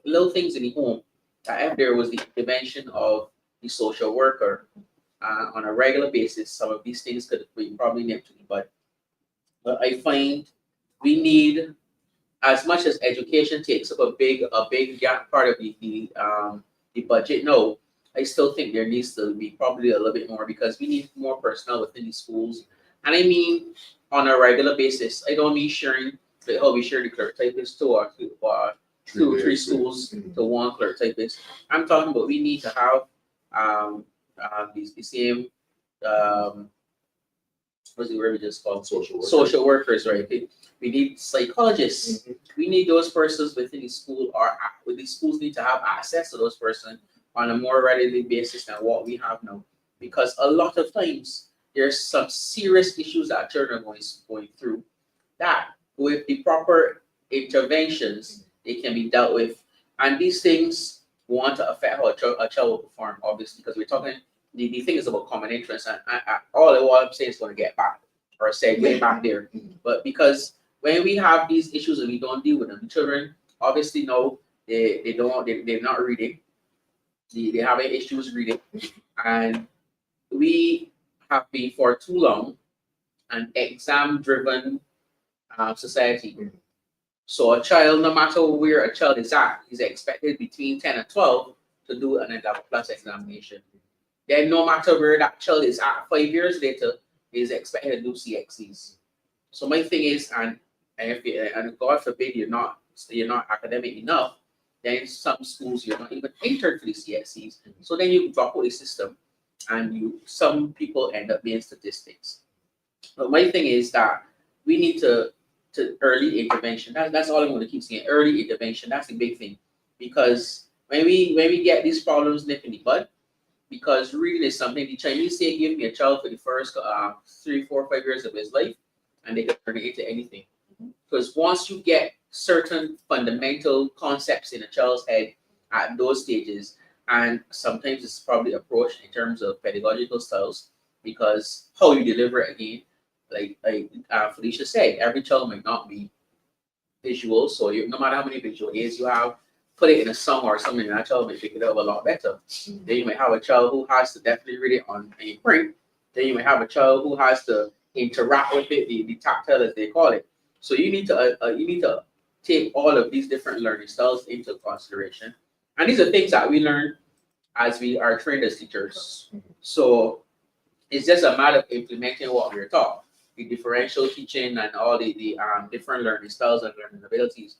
little things in the home. That if there was the intervention of the social worker on a regular basis, some of these things could be probably nipped in the bud. But I find we need, as much as education takes up a big part of the budget, no, I still think there needs to be probably a little bit more, because we need more personnel within the schools. And I mean on a regular basis. I don't mean sharing how we share the clerk typist to two or three schools to one clerk typist. I'm talking about we need to have the same what's the word we just called? Social workers, right? We need psychologists. We need those persons within the school, or the schools need to have access to those persons on a more regular basis than what we have now. Because a lot of times there's some serious issues that children are going through that with the proper interventions, they can be dealt with. And these things want to affect how a child will perform, obviously, because we're talking, the thing is about common interest, and all I'm saying is going to get back, or segue back there. But because when we have these issues and we don't deal with them, the children obviously know they're not reading, they're having issues reading, and we have been for too long an exam-driven society. So a child, no matter where a child is at, is expected between 10 and 12 to do an 11+ examination. Then no matter where that child is at 5 years later, is expected to do CXCs. So my thing is, and God forbid you're not academic enough, then in some schools you're not even entered for the CXCs. So then you drop out the system, and some people end up being statistics. But my thing is that we need to early intervention. That's all I'm going to keep saying. Early intervention. That's the big thing, because when we get these problems nipped in the bud, because reading is something the Chinese say, give me a child for the first 3, 4, 5 years of his life, and they can turn it into anything. Because once you get certain fundamental concepts in a child's head at those stages. And sometimes it's probably approached in terms of pedagogical styles, because how you deliver it again, like Felicia said, every child might not be visual. So no matter how many visual aids you have, put it in a song or something, and that child may pick it up a lot better. Then you might have a child who has to definitely read it on a print. Then you might have a child who has to interact with it, the tactile as they call it. So you need to take all of these different learning styles into consideration. And these are things that we learn as we are trained as teachers. So it's just a matter of implementing what we're taught, the differential teaching and all the different learning styles and learning abilities.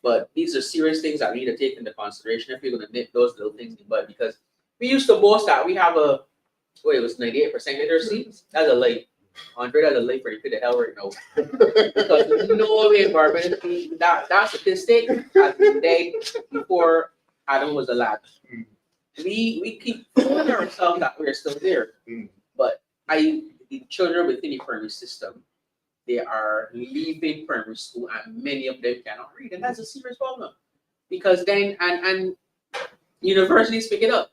But these are serious things that we need to take into consideration if we're going to nip those little things in the bud. Because we used to boast that we have it was 98% literacy. That's a lie. Andre, that's a lie for the pit of hell right now. Because no way in Barbados, that statistic has been dead before Adam was alive. We keep fooling ourselves that we're still there. But the children within the primary system, they are leaving primary school and many of them cannot read. And that's a serious problem. Because then, and universities pick it up.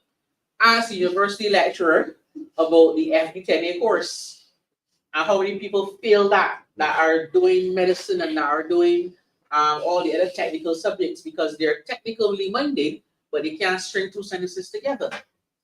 Ask the university lecturer about the FD10A course and how many people feel that are doing medicine and that are doing all the other technical subjects, because they're technically minded, but they can't string two sentences together.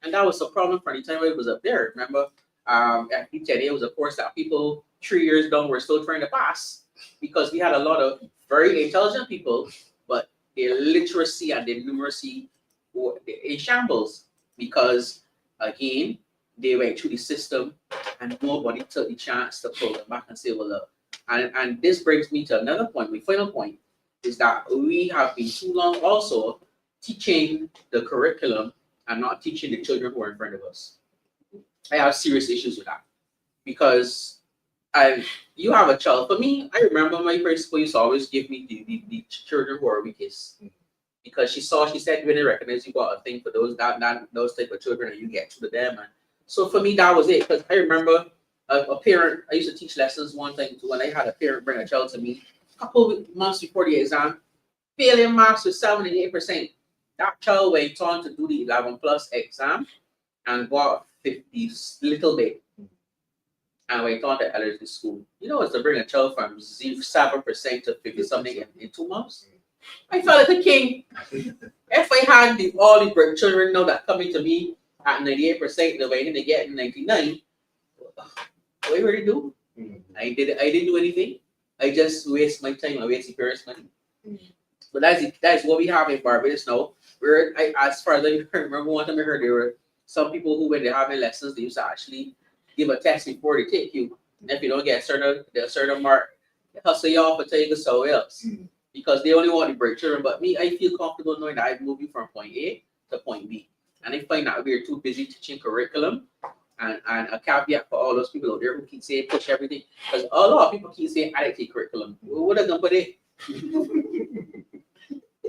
And that was a problem for the time it was up there. Remember, FD10A was a course that people 3 years down were still trying to pass, because we had a lot of very intelligent people, but their literacy and their numeracy were in shambles, because again, they went through the system and nobody took the chance to pull them back and say, well, look. And this brings me to another point. My final point is that we have been too long also teaching the curriculum and not teaching the children who are in front of us. I have serious issues with that, because you have a child. For me, I remember my principal used to always give me the children who are weakest, because she said when they recognize you got a thing for those type of children, and you get to them. And so for me, that was it. Because I remember a parent, I used to teach lessons one time too, and I had a parent bring a child to me a couple of months before the exam, failing marks with 78%. That child went on to do the 11+ exam and got 50 little bit, and went on to elementary school. You know, it's to bring a child from 7% to 50 something in 2 months. I felt like a king. If I had all the great children now that coming to me at 98%, the way they get 99, what were they do? I didn't do anything. I just waste my time. I waste the parents' money. But that's what we have in Barbados now. As far as I remember, one time I heard there were some people who, when they're having lessons, they used to actually give a test before they take you. And if you don't get a certain mark, they hustle you off and tell you to go somewhere else. Because they only want to break children. But me, I feel comfortable knowing that I've moved you from point A to point B. And I find that we're too busy teaching curriculum. And a caveat for all those people out there who keep saying push everything. Because a lot of people keep saying additive curriculum. What are they going to put it?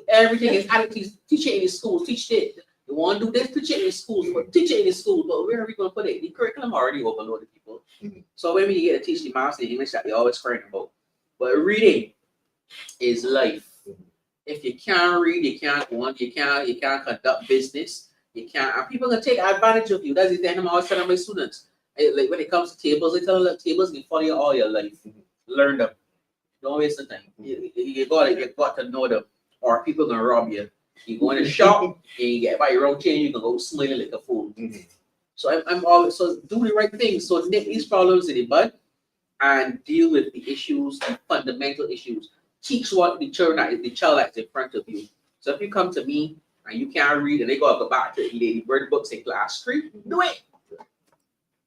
Everything is additive. Teach it in the schools. Teach it. You want to do this? Teach it in the schools. But teach it in the schools. But where are we going to put it? The curriculum already overloaded people. So when we get to teach the maths and English that they always crying about. But reading is life. If you can't read, you can't conduct business. You can't, and people are gonna take advantage of you. That's the thing I'm always telling my students. Like when it comes to tables, I tell them tables can follow you all your life. Learn them. Don't waste the time. You got to know them, or people gonna rob you. You go in a shop and you get by your own change, you can go smiling like a fool. So I'm always do the right thing. So nip these problems in the bud and deal with the issues, the fundamental issues. Teach what the child that's in front of you. So if you come to me and you can't read and they go back to the word books in class 3, do it.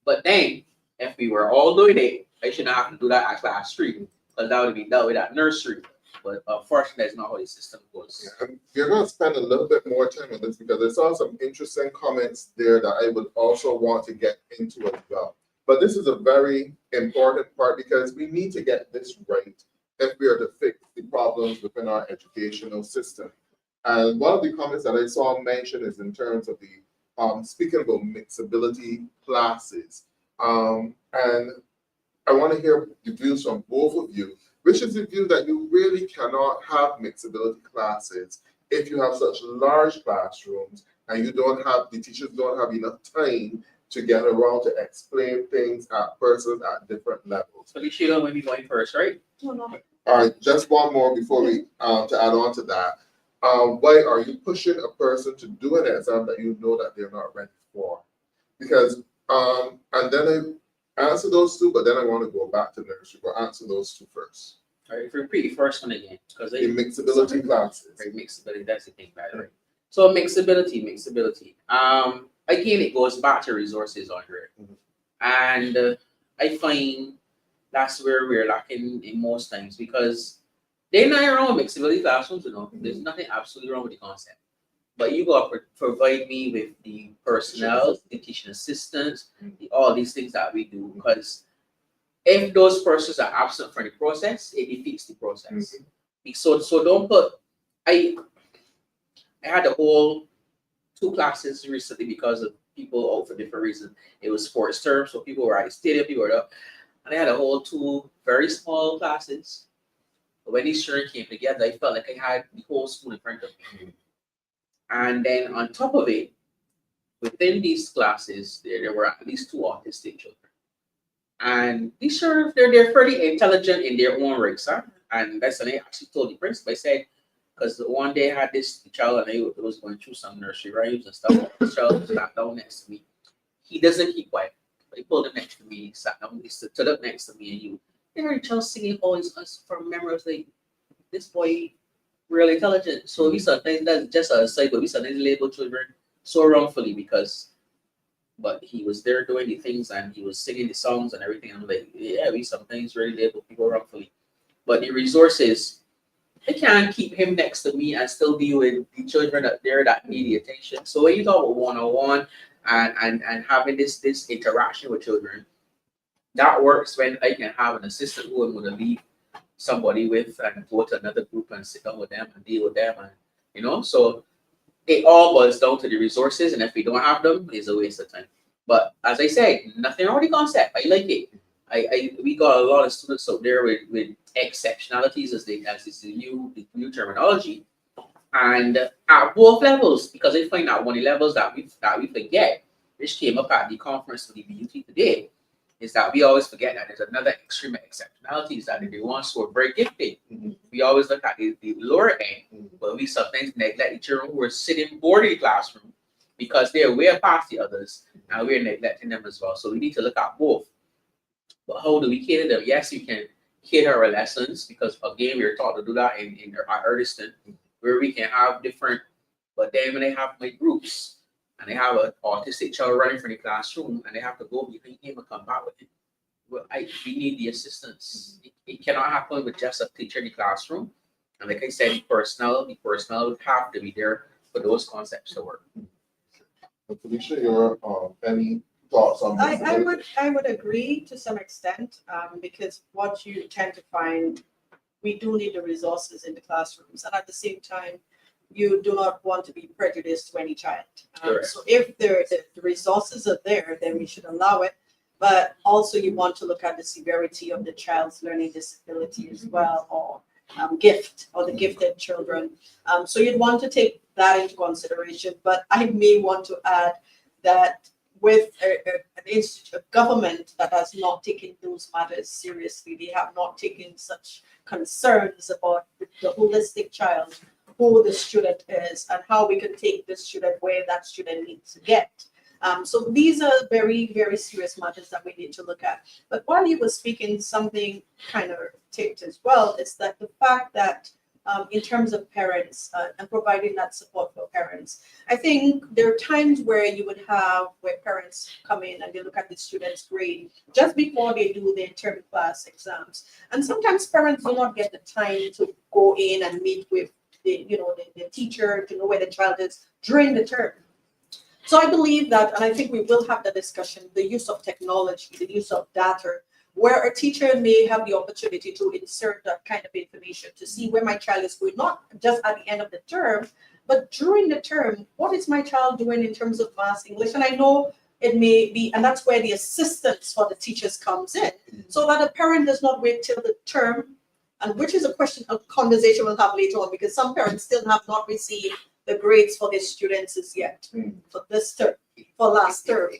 But then, if we were all doing it, I shouldn't have to do that at class 3, because that would be done with that nursery. But unfortunately, that's not how the system goes. Yeah, we're going to spend a little bit more time on this, because I saw some interesting comments there that I would also want to get into as well. But this is a very important part, because we need to get this right if we are to fix the problems within our educational system. And one of the comments that I saw mentioned is in terms of the speaking about mixability classes. And I want to hear the views from both of you which is the view that you really cannot have mixability classes if you have such large classrooms and the teachers don't have enough time to get around to explain things at persons at different levels. Felicia, you want me going first, right? No, no. All right, just one more before we to add on to that. Why are you pushing a person to do an exam that you know that they're not ready for? Because and then I answer those two, but then I want to go back to nursery. But answer those two first. All right, repeat the first one again, because The mixability classes. right, mixability, that's the thing, by the way. So mixability. Again, it goes back to resources, Andre, and I find that's where we're lacking in most times, because they're not wrong with mixability classrooms, you know. There's nothing absolutely wrong with the concept. But you got to provide me with the personnel, the teaching assistants, all these things that we do. Because if those persons are absent from the process, it defeats the process. So don't put. I had a whole 2 classes recently because of people out for different reasons. It was sports term, so people were at the stadium, people were up, and I had a whole 2 very small classes. But when these children came together, I felt like I had the whole school in front of me. And then on top of it, within these classes, there were at least 2 autistic children. And these children, they're fairly intelligent in their own rights, huh? And that's when I actually told the principal. I said, because one day I had this child and I was going through some nursery rhymes and stuff. This child sat down next to me. He doesn't keep quiet. I pulled him next to me, he sat down, he stood up next to me, and you heard the child singing all his from memory. I was like, this boy really intelligent. So we sometimes, that's just a side, but we sometimes label children so wrongfully but he was there doing the things and he was singing the songs and everything. I'm like, yeah, we sometimes really label people wrongfully. But the resources, I can't keep him next to me and still be with the children up there that need the attention. So when you talk about one-on-one and having this interaction with children, that works when I can have an assistant who I'm going to leave somebody with and go to another group and sit down with them and deal with them, and so it all boils down to the resources, and if we don't have them, it's a waste of time. But as I said, nothing wrong with the concept. I like it. We got a lot of students out there with exceptionalities, as is the new terminology, and at both levels, because I find that one of the levels that we forget, which came up at the conference for the BUT today, is that we always forget that there's another extreme exceptionalities, that the ones who are very gifted. We always look at the lower end, but we sometimes neglect the children who are sitting bored in the classroom because they are way past the others, and we're neglecting them as well. So we need to look at both. But how do we cater them? Yes, you can cater our lessons, because again, we are taught to do that in our Erdiston, where we can have different, but then when they have my groups, and they have an autistic child running from the classroom, and they have to go behind him and come back with him. Well, we need the assistance. It cannot happen with just a teacher in the classroom. And like I said, the personnel would have to be there for those concepts to work. Felicia, your any thoughts on this? I would agree to some extent, because what you tend to find, we do need the resources in the classrooms, and at the same time, you do not want to be prejudiced to any child. So if the resources are there, then we should allow it. But also you want to look at the severity of the child's learning disability as well, or gift, or the gifted children. So you'd want to take that into consideration. But I may want to add that with a government that has not taken those matters seriously, they have not taken such concerns about the holistic child, who the student is, and how we can take the student where that student needs to get. So these are very, very serious matters that we need to look at. But while you were speaking, something kind of ticked as well, is that the fact that in terms of parents and providing that support for parents, I think there are times where parents come in and they look at the student's grade just before they do their term class exams. And sometimes parents do not get the time to go in and meet with the teacher to know where the child is during the term. So I believe that, and I think we will have the discussion, the use of technology, the use of data, where a teacher may have the opportunity to insert that kind of information to see where my child is going, not just at the end of the term, but during the term, what is my child doing in terms of math, English? And I know it may be, and that's where the assistance for the teachers comes in, so that a parent does not wait till the term and which is a conversation we'll have later on, because some parents still have not received the grades for their students as yet for this term, for last term.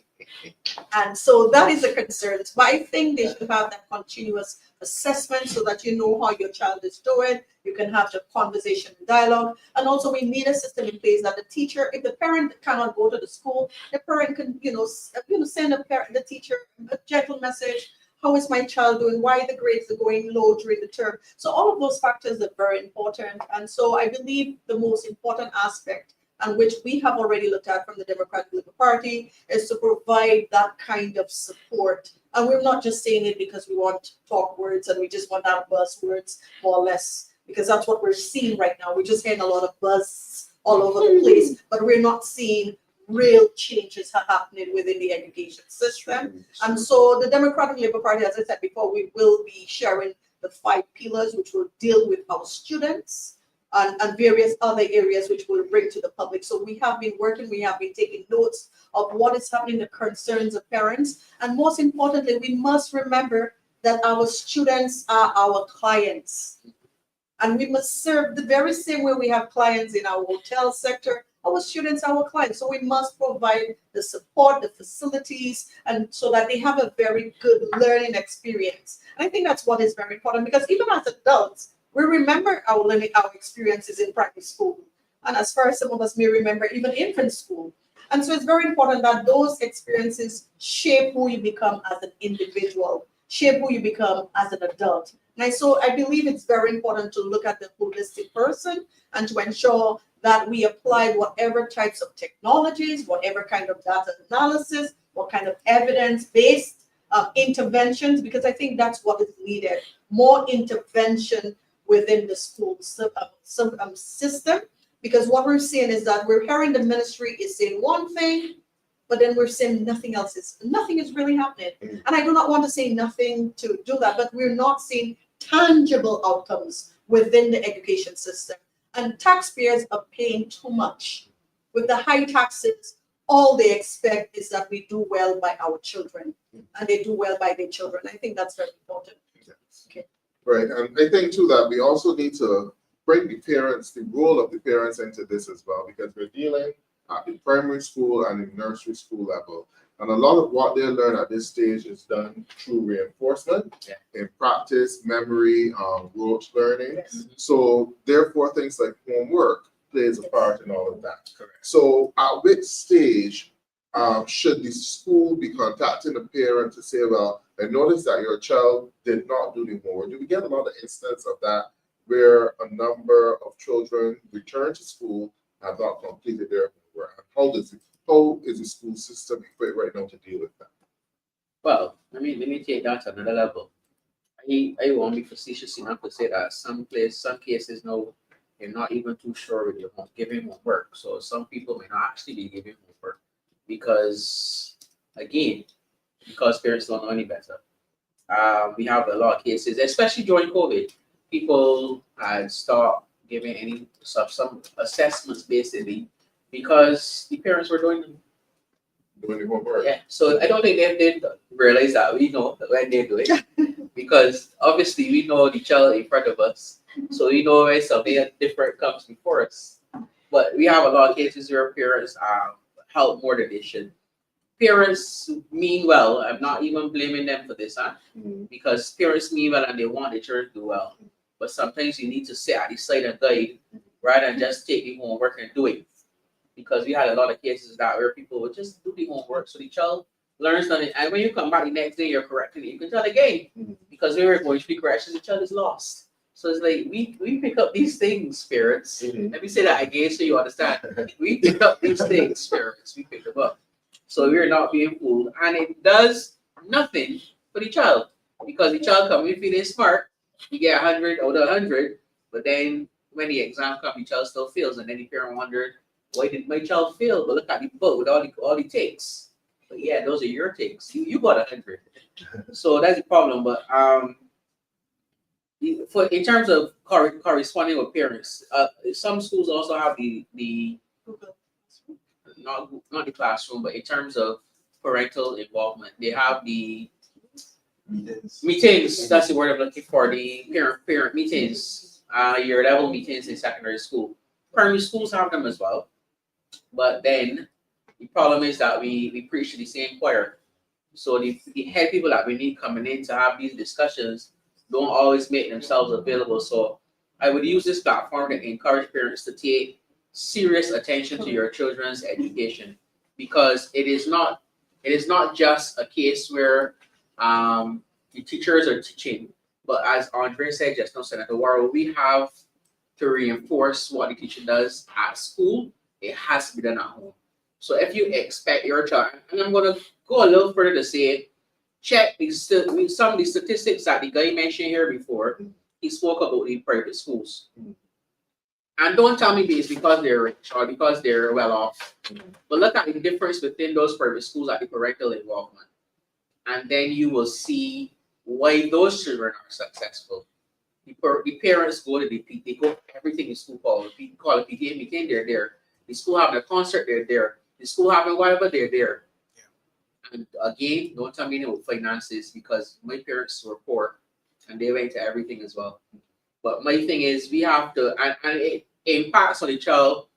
And so that is a concern. But I think they should have that continuous assessment so that you know how your child is doing. You can have the conversation and dialogue. And also we need a system in place that the teacher, if the parent cannot go to the school, the parent can, send the teacher a gentle message. How is my child doing? Why the grades are going low during the term? So all of those factors are very important. And so I believe the most important aspect, and which we have already looked at from the Democratic Labour Party, is to provide that kind of support. And we're not just saying it because we want talk words and we just want our buzzwords, more or less, because that's what we're seeing right now. We're just hearing a lot of buzz all over the place, but we're not seeing real changes are happening within the education system. And so the Democratic Labour Party, as I said before, we will be sharing the 5 pillars which will deal with our students and various other areas which we'll bring to the public. So we have been working, we have been taking notes of what is happening, the concerns of parents. And most importantly, we must remember that our students are our clients. And we must serve the very same way we have clients in our hotel sector. Our students are our clients. So we must provide the support, the facilities, and so that they have a very good learning experience. And I think that's what is very important, because even as adults, we remember our experiences in primary school. And as far as some of us may remember, even infant school. And so it's very important that those experiences shape who you become as an individual, shape who you become as an adult. And so I believe it's very important to look at the holistic person and to ensure that we apply whatever types of technologies, whatever kind of data analysis, what kind of evidence-based interventions, because I think that's what is needed, more intervention within the school system. Because what we're seeing is that we're hearing the ministry is saying one thing, but then we're saying nothing is really happening. And I do not want to say nothing to do that, but we're not seeing tangible outcomes within the education system. And taxpayers are paying too much. With the high taxes, all they expect is that we do well by our children, and they do well by their children. I think that's very important. Yes. Okay. Right, and I think too that we also need to bring the role of the parents into this as well, because we're dealing at the primary school and the nursery school level. And a lot of what they learn at this stage is done through reinforcement, in practice, memory, rote learning. Yes. So therefore, things like homework plays a part in all of that. Correct. So at which stage should the school be contacting the parent to say, well, I noticed that your child did not do the homework? Do we get a lot of instances of that where a number of children return to school and have not completed their homework? And how is the school system equipped right now to deal with that? Well, let me take that to another level. I won't be facetious enough to say that some cases now they're not even too sure if they're giving homework. So some people may not actually be giving homework because parents don't know any better. We have a lot of cases, especially during COVID. People had stopped giving some assessments basically because the parents were doing the homework. Yeah, so I don't think they did realize that we know when they do it because obviously we know the child in front of us, so we know when something different comes before us. But we have a lot of cases where parents help more than they should. Parents mean well. I'm not even blaming them for this, because parents mean well and they want their children to do well. But sometimes you need to sit at the side and guide rather than just take the homework and do it. Because we had a lot of cases that where people would just do the homework so the child learns on it. And when you come back the next day, you're correcting it. You can tell again. Because when we're going through the corrections, the child is lost. So it's like we pick up these things, parents. Let me say that again so you understand. We pick up these things, parents. We pick them up. So we're not being fooled. And it does nothing for the child. Because the child comes in feeling smart, you get 100 out of 100, but then when the exam comes, the child still fails, and then the parent wondered, why did my child fail? But look at the book with all the takes. But yeah, those are your takes. You got 100. So that's the problem. But in terms of corresponding with parents, some schools also have the not the classroom, but in terms of parental involvement, they have the Meetings, that's the word I'm looking for, the parent meetings, your level meetings in secondary school. Primary schools have them as well. But then the problem is that we preach to the same choir. So the head people that we need coming in to have these discussions don't always make themselves available. So I would use this platform to encourage parents to take serious attention to your children's education, because it is not just a case where the teachers are teaching, but as Andre said just now, Senator Worrell, we have to reinforce what the teacher does at school. It has to be done at home. So if you expect your child, and I'm going to go a little further to say, check some of the statistics that the guy mentioned here before. He spoke about the private schools. And don't tell me it's because they're rich or because they're well off. But look at the difference within those private schools at the parental involvement. And then you will see why those children are successful. The parents go to they go everything in school call it PTA meeting, they're there. The school having a concert, they're there. The school having whatever, they're there. And again, don't tell me about finances, because my parents were poor and they went to everything as well. But my thing is, we have to, and it impacts on the child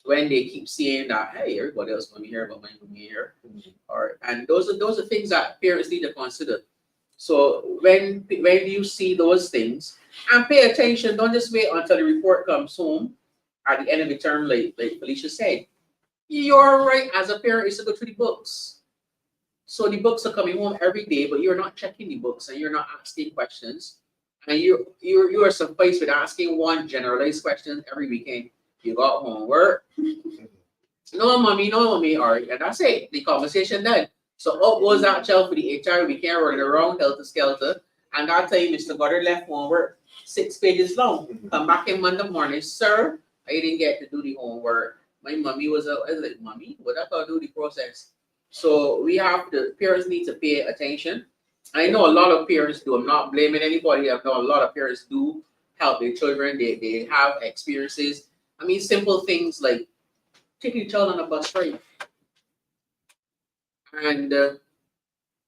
when they keep saying that, hey, everybody else want me here, but mine want me here. And those are things that parents need to consider. So when you see those things, and pay attention, don't just wait until the report comes home at the end of the term, like Felicia said. Your right as a parent is to go through the books. So the books are coming home every day, but you're not checking the books and you're not asking questions. And you are sufficed with asking one generalized question every weekend. You got homework. No, mommy, all right. And that's it. The conversation done. So up goes that child for the entire weekend running around helter-skelter. And that time Mr. Goddard left homework 6 pages long. Come back in Monday morning, sir, I didn't get to do the homework. My mommy was like, mommy, what I thought do the process? So parents need to pay attention. I know a lot of parents do. I'm not blaming anybody. I know a lot of parents do help their children. They have experiences. I mean, simple things like taking your child on a bus ride and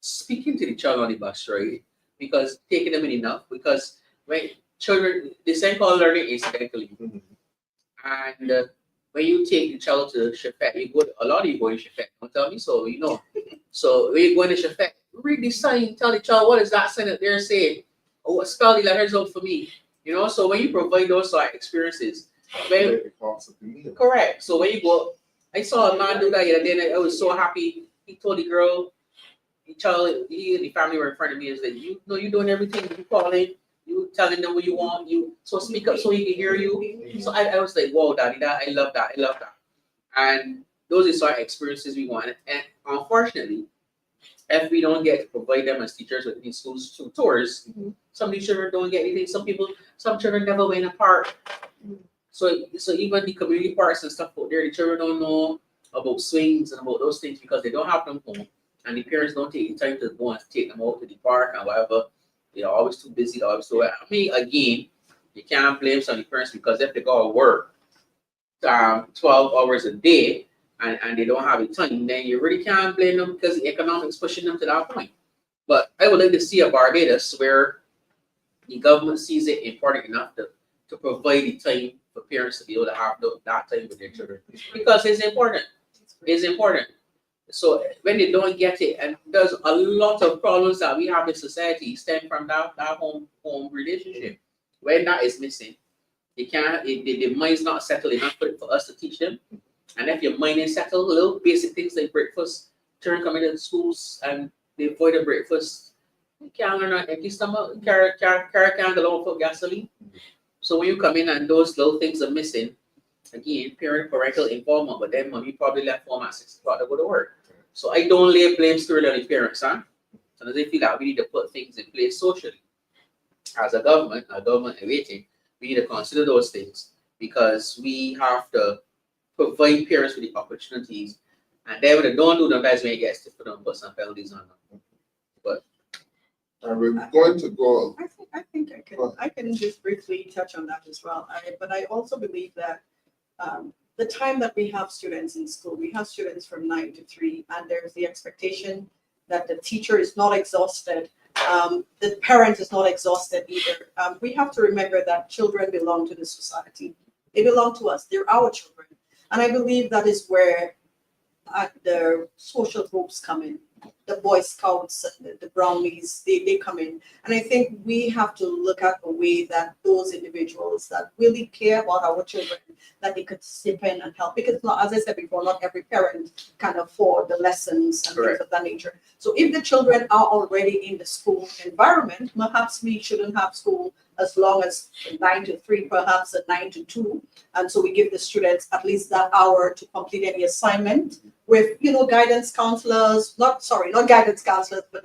speaking to the child on the bus ride, because taking them in enough, because when children, this thing called learning incidentally. And when you take the child to Shafet, a lot of you go to Shafet. Don't tell me so, you know. So when you go to Shafet, read the sign, tell the child what is that sign that they're saying. Oh, spell the letters out for me. You know, so when you provide those sort of experiences, correct. So when you go, I saw a man do that the other day, and I was so happy. He told the girl, the child, he and the family were in front of me, is that you know you're doing everything, you calling, you telling them what you want, so speak up so he can hear you. So I was like, whoa, daddy, I love that. And those are sort of experiences we want. And unfortunately, if we don't get to provide them as teachers with these schools through tours, some of these children don't get anything. Some children never went in a park. So even the community parks and stuff out there, the children don't know about swings and about those things because they don't have them home. And the parents don't take the time to go and take them out to the park and whatever. They're always too busy, always too. I mean, again, you can't blame some of the parents, because if they go to work 12 hours a day and they don't have the time, then you really can't blame them, because the economics pushing them to that point. But I would like to see a Barbados where the government sees it important enough to provide the time for parents to be able to have that time with their children, because it's important. It's important. So when they don't get it, and there's a lot of problems that we have in society stem from that home relationship. When that is missing, the mind's not settled enough for us to teach them. And if your mind is settled, little basic things like breakfast, children coming to schools and they avoid the breakfast, you can't learn an empty stomach, carry can't alone for gasoline. So when you come in and those little things are missing, again, parental involvement, but then mommy probably left home at 6 o'clock to go to work. So I don't lay blame squarely on the parents, huh? So they feel that we need to put things in place socially. As a government waiting, we need to consider those things, because we have to provide parents with the opportunities. And then when they don't do them, that's when it gets to put them, put some penalties on them. But we're going to go. I think I can just briefly touch on that as well. But I also believe that the time that we have students in school, we have students from 9 to 3, and there's the expectation that the teacher is not exhausted the parent is not exhausted either. We have to remember that children belong to the society. They belong to us. They're our children. And I believe that is where the social groups come in. The Boy Scouts, the Brownies, they come in. And I think we have to look at the way that those individuals that really care about our children, that they could step in and help. Because not, as I said before, not every parent can afford the lessons and things of that nature. So if the children are already in the school environment, perhaps we shouldn't have school as long as 9 to 3, perhaps a 9 to 2. And so we give the students at least that hour to complete any assignment with, guidance counselors, not guidance counselors, but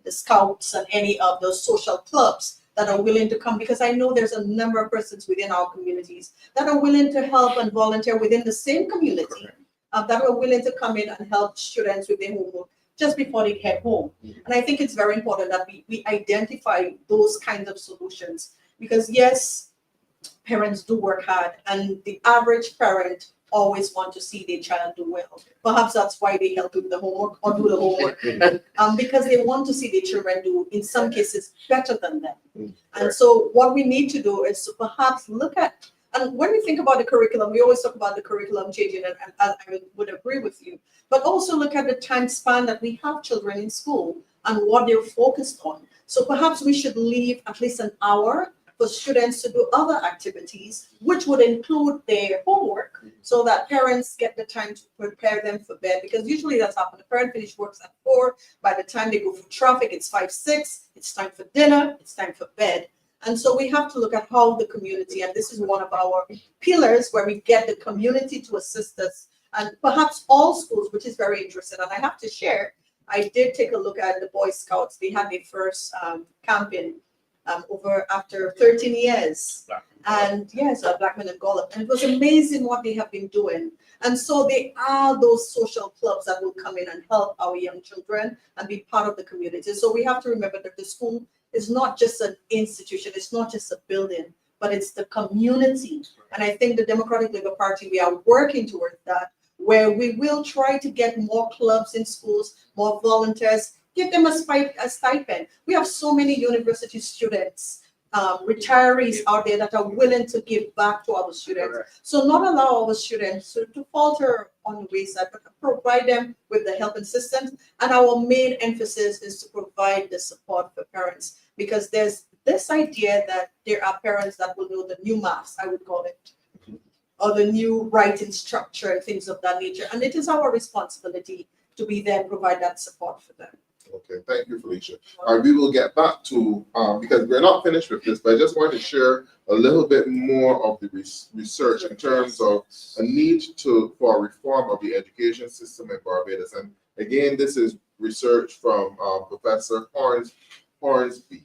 the scouts and any of those social clubs that are willing to come, because I know there's a number of persons within our communities that are willing to help and volunteer within the same community, that are willing to come in and help students with their homework just before they head home. And I think it's very important that we identify those kinds of solutions, because yes, parents do work hard, and the average parent always want to see their child do well. Perhaps that's why they help with the homework or do the homework, because they want to see their children do, in some cases, better than them. And so what we need to do is to perhaps look at, and when we think about the curriculum, we always talk about the curriculum changing, and I would agree with you, but also look at the time span that we have children in school and what they're focused on. So perhaps we should leave at least an hour for students to do other activities, which would include their homework, so that parents get the time to prepare them for bed. Because usually that's happened. The parent finishes work at 4. By the time they go for traffic, it's 5, 6. It's time for dinner. It's time for bed. And so we have to look at how the community, and this is one of our pillars where we get the community to assist us, and perhaps all schools, which is very interesting. And I have to share, I did take a look at the Boy Scouts. They had their first campaign over after 13 years. And yes, Black Men and Goddard. And it was amazing what they have been doing. And so they are those social clubs that will come in and help our young children and be part of the community. So we have to remember that the school is not just an institution, it's not just a building, but it's the community. And I think the Democratic Labour Party, we are working towards that, where we will try to get more clubs in schools, more volunteers, give them a stipend. We have so many university students, retirees out there that are willing to give back to our students. So not allow our students to falter on the wayside, but provide them with the help and assistance. And our main emphasis is to provide the support for parents, because there's this idea that there are parents that will know the new maths, I would call it, or the new writing structure and things of that nature. And it is our responsibility to be there and provide that support for them. Okay, thank you, Felicia. We will get back to, because we're not finished with this, but I just wanted to share a little bit more of the research in terms of a need for a reform of the education system in Barbados. And again, this is research from Professor Hornsby.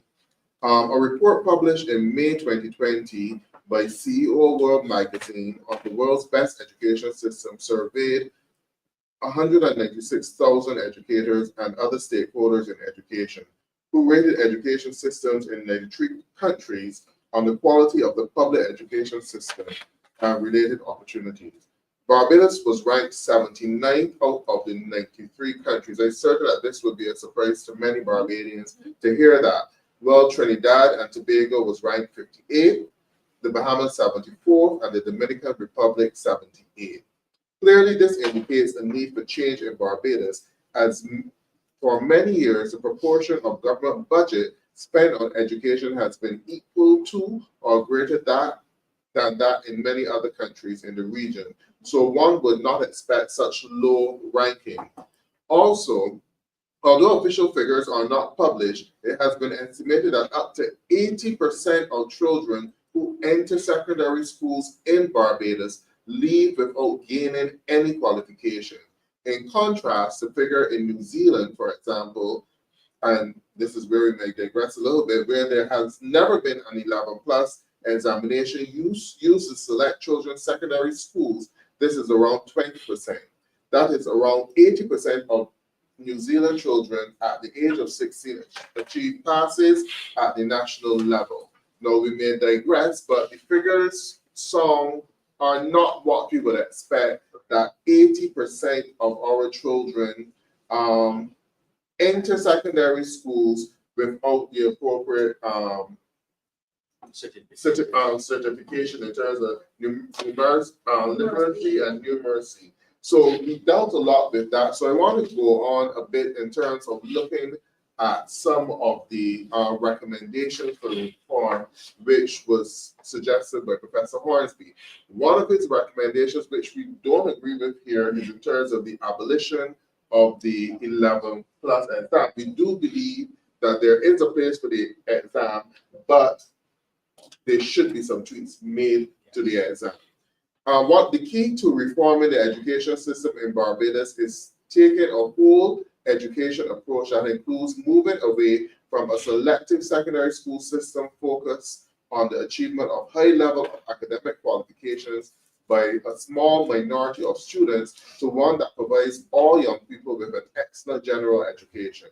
A report published in May 2020 by CEO World Magazine of the world's best education system surveyed 196,000 educators and other stakeholders in education who rated education systems in 93 countries on the quality of the public education system and related opportunities. Barbados was ranked 79th out of the 93 countries. I certain that this would be a surprise to many Barbadians to hear that. Well, Trinidad and Tobago was ranked 58th, the Bahamas 74th, and the Dominican Republic 78th. Clearly, this indicates a need for change in Barbados, as for many years, the proportion of government budget spent on education has been equal to or greater than that in many other countries in the region. So one would not expect such low ranking. Also, although official figures are not published, it has been estimated that up to 80% of children who enter secondary schools in Barbados leave without gaining any qualification. In contrast, the figure in New Zealand, for example, and this is where we may digress a little bit, where there has never been an 11+ examination used to select children's secondary schools, this is around 20%. That is around 80% of New Zealand children at the age of 16 achieve passes at the national level. Now, we may digress, but the figures are not what we would expect, that 80% of our children enter secondary schools without the appropriate certification in terms of literacy and numeracy. So we dealt a lot with that. So I want to go on a bit in terms of looking at some of the recommendations for reform, which was suggested by Professor Hornsby. One of his recommendations, which we don't agree with here, is in terms of the abolition of the 11 plus exam. We do believe that there is a place for the exam, but there should be some tweaks made to the exam. What the key to reforming the education system in Barbados is taking a whole education approach that includes moving away from a selective secondary school system focused on the achievement of high level of academic qualifications by a small minority of students to one that provides all young people with an excellent general education.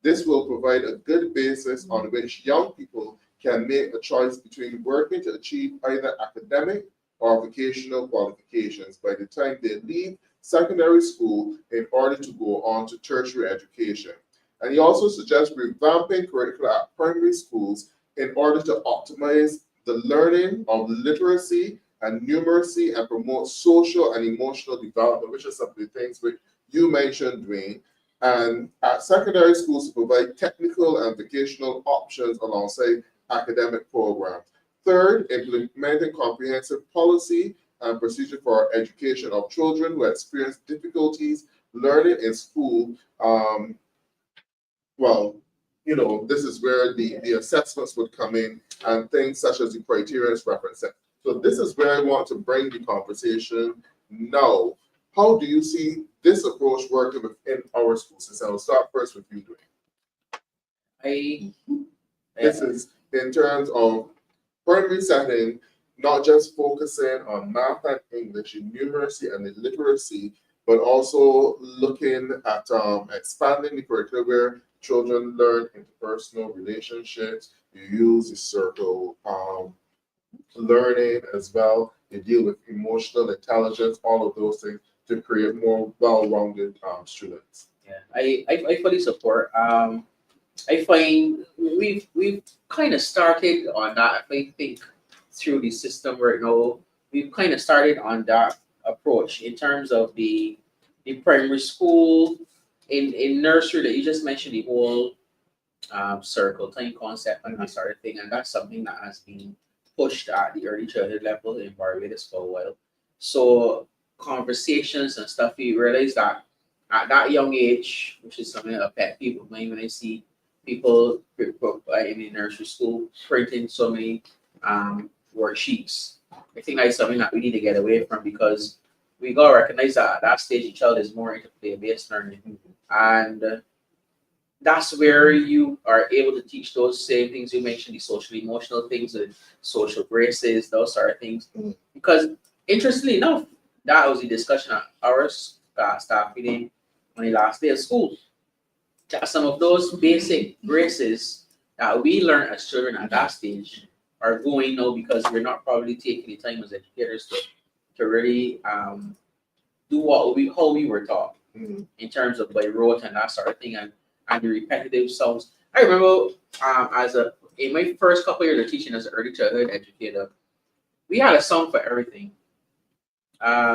This will provide a good basis on which young people can make a choice between working to achieve either academic or vocational qualifications by the time they leave secondary school in order to go on to tertiary education. And he also suggests revamping curricula at primary schools in order to optimize the learning of literacy and numeracy and promote social and emotional development, which are some of the things which you mentioned, Dwane. And at secondary schools to provide technical and vocational options alongside academic programs. Third, implementing comprehensive policy and procedure for education of children who experience difficulties learning in school. Well, you know, this is where the assessments would come in and things such as the criteria reference set. So this is where I want to bring the conversation now. How do you see this approach working within our school system? I'll start first with you, Dwane. This is in terms of primary setting, not just focusing on math and English, numeracy and literacy, but also looking at expanding the curriculum where children learn interpersonal relationships. You use the circle learning as well. You deal with emotional intelligence, all of those things to create more well-rounded students. Yeah, I fully support. I find we've kind of started on that. I think through the system right now, we've kind of started on that approach in terms of the primary school, in nursery that you just mentioned, the whole circle time concept and that sort of thing, and that's something that has been pushed at the early childhood level in Barbados for a while. So conversations and stuff, you realize that at that young age, which is something that affects people, when I see people in the nursery school printing so many worksheets, I think that's something that we need to get away from, because we gotta recognize that at that stage, the child is more into play-based learning, and that's where you are able to teach those same things you mentioned, the social emotional things, the social graces, those sort of things. Because interestingly enough, that was the discussion at our staff meeting on the last day of school. Some of those basic graces that we learned as children at that stage are going now, because we're not probably taking the time as educators to really do how we were taught in terms of by rote and that sort of thing, and the repetitive sounds. I remember in my first couple of years of teaching as an early childhood educator, we had a song for everything.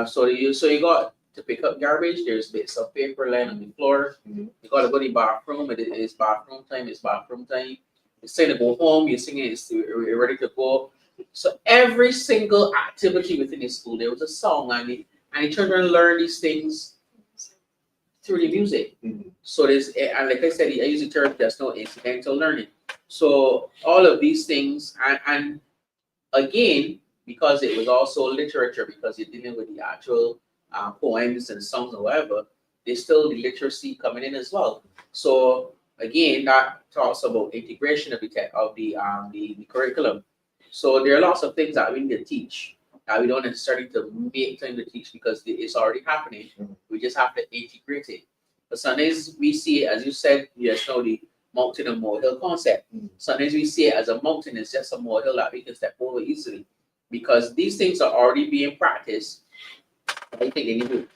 So you got to pick up garbage. There's bits of paper laying on the floor. You got to go to the bathroom. It's bathroom time. It's bathroom time. You say to go home. You sing it. You're ready to go. So every single activity within the school, there was a song, and the children learn these things through the music. So there's, and like I said, I use the term, there's no incidental learning. So all of these things, and again, because it was also literature, because you're dealing with the actual poems and songs or whatever, there's still the literacy coming in as well. So again, that talks about integration of the curriculum. So there are lots of things that we need to teach that we don't necessarily to make time to teach, because it's already happening. We just have to integrate it. But sometimes we see it, as you said, yes, now the mountain and molehill concept. Sometimes we see it as a mountain, it's just a molehill that we can step over easily, because these things are already being practiced. I think they need to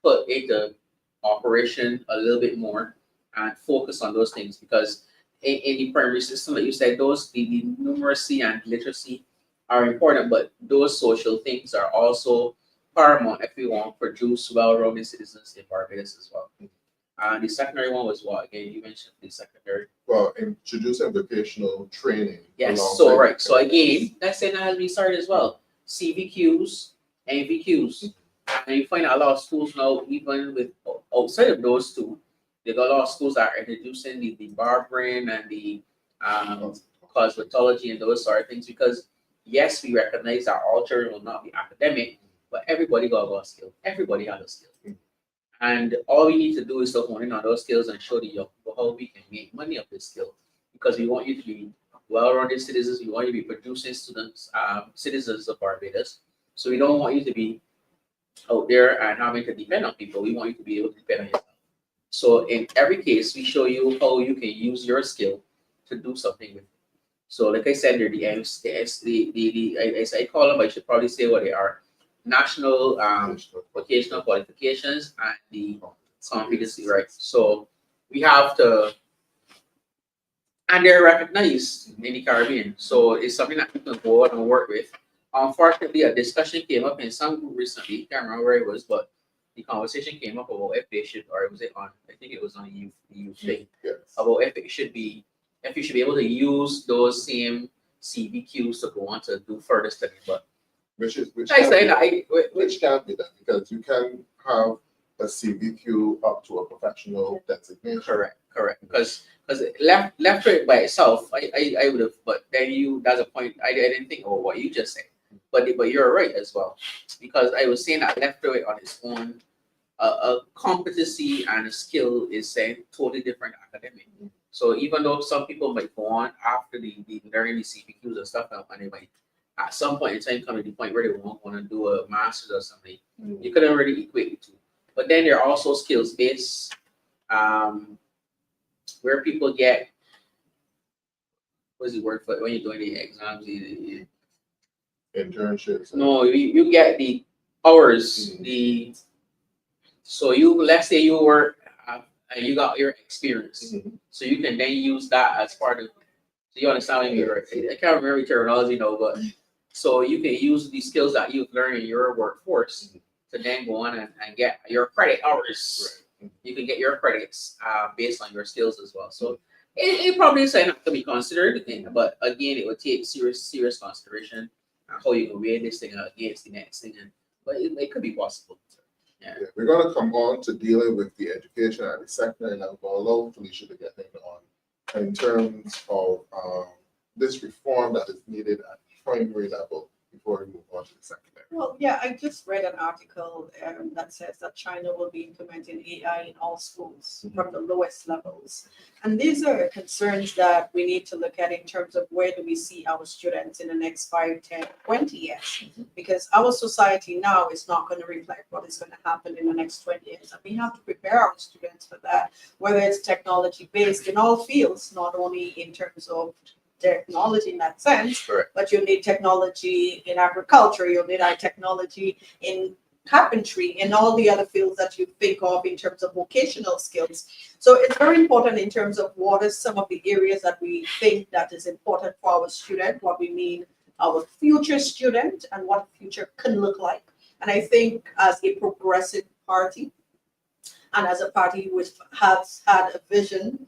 put into operation a little bit more and focus on those things, because in the primary system, like you said, the numeracy and literacy are important, but those social things are also paramount if we want to produce well-rounded citizens in Barbados as well. The secondary one was what again? You mentioned the secondary. Well, introducing vocational training. Yes. alongside So right. So academics. again, that's it has been started as well. CVQs, NVQs, and you find a lot of schools now, even with outside of those two, they got a lot of schools that are introducing the barbering and the cosmetology and those sort of things because yes, we recognize that all children will not be academic, but everybody got a skill. Everybody has a skill. And all we need to do is to hone in on those skills and show the young people how we can make money of this skill. Because we want you to be well-rounded citizens, we want you to be producing students, citizens of Barbados. So we don't want you to be out there and having to depend on people. We want you to be able to depend on yourself. So in every case, we show you how you can use your skill to do something with it. So like I said, they're I call them, I should probably say what they are. National vocational qualifications and the competency, right? So we have to, and they're recognized in the Caribbean. So it's something that you can go out and work with. Unfortunately, a discussion came up in some group recently. Can't remember where it was, but the conversation came up about if they should, or was it on? I think it was on the youth thing. Yes. About if you should be able to use those same CVQs to go on to do further study, but. Which I say which can be done because you can have a CVQ up to a professional designation. Correct. Because left to it by itself, I would have. But then that's a point. I didn't think about what you just said. But you're right as well, because I was saying that left to it on its own, a competency and a skill is saying totally different academic. So even though some people might go on after the learning the CVQs and stuff, and they might at some point in time come to the point where they won't want to do a master's or something, you couldn't really equate the two. But then there are also skills based, where people get, what's the word for it when you're doing the exams? Internships. No, you get the hours. So let's say you work and you got your experience, so you can then use that as part of. So you understand me, right? I can't remember the terminology now, but. So you can use the skills that you've learned in your workforce to then go on and get your credit hours. Right. You can get your credits based on your skills as well. So it probably is not to be considered, but again, it would take serious consideration on how you can weigh this thing against the next thing. But it could be possible. Yeah. We're going to come on to dealing with the education and the sector, and I'm going to allow Felicia to get on in terms of this reform that is needed at primary level before we move on to the secondary. Well, yeah, I just read an article that says that China will be implementing AI in all schools from the lowest levels. And these are concerns that we need to look at in terms of where do we see our students in the next 5, 10, 20 years. Because our society now is not going to reflect what is going to happen in the next 20 years. And we have to prepare our students for that, whether it's technology based in all fields, not only in terms of technology in that sense, correct, but you need technology in agriculture, you'll need technology in carpentry, and all the other fields that you think of in terms of vocational skills. So it's very important in terms of what are some of the areas that we think that is important for our student, what we mean our future student, and what future can look like. And I think as a progressive party, and as a party which has had a vision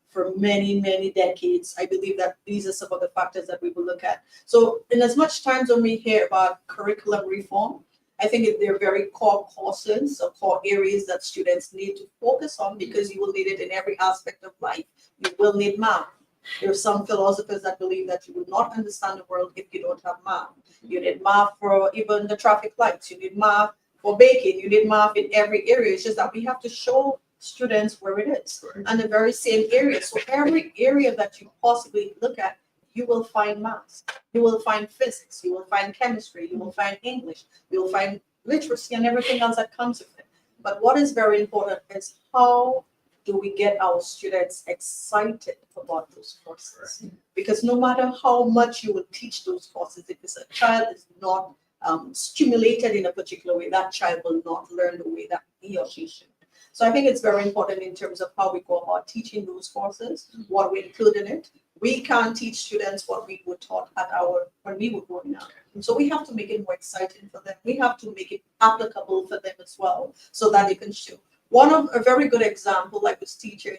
for many, many decades, I believe that these are some of the factors that we will look at. So in as much times when we hear about curriculum reform, I think they're very core courses or core areas that students need to focus on, because you will need it in every aspect of life. You will need math. There are some philosophers that believe that you will not understand the world if you don't have math. You need math for even the traffic lights. You need math for baking. You need math in every area. It's just that we have to show students where it is, and the very same area. So every area that you possibly look at, you will find math, you will find physics, you will find chemistry, you will find English, you will find literacy and everything else that comes with it. But what is very important is how do we get our students excited about those courses? Because no matter how much you will teach those courses, if a child is not stimulated in a particular way, that child will not learn the way that he or she should. So I think it's very important in terms of how we go about teaching those courses, what we include in it. We can't teach students what we were taught when we were growing up. So we have to make it more exciting for them. We have to make it applicable for them as well, so that they can show. A very good example, I was teaching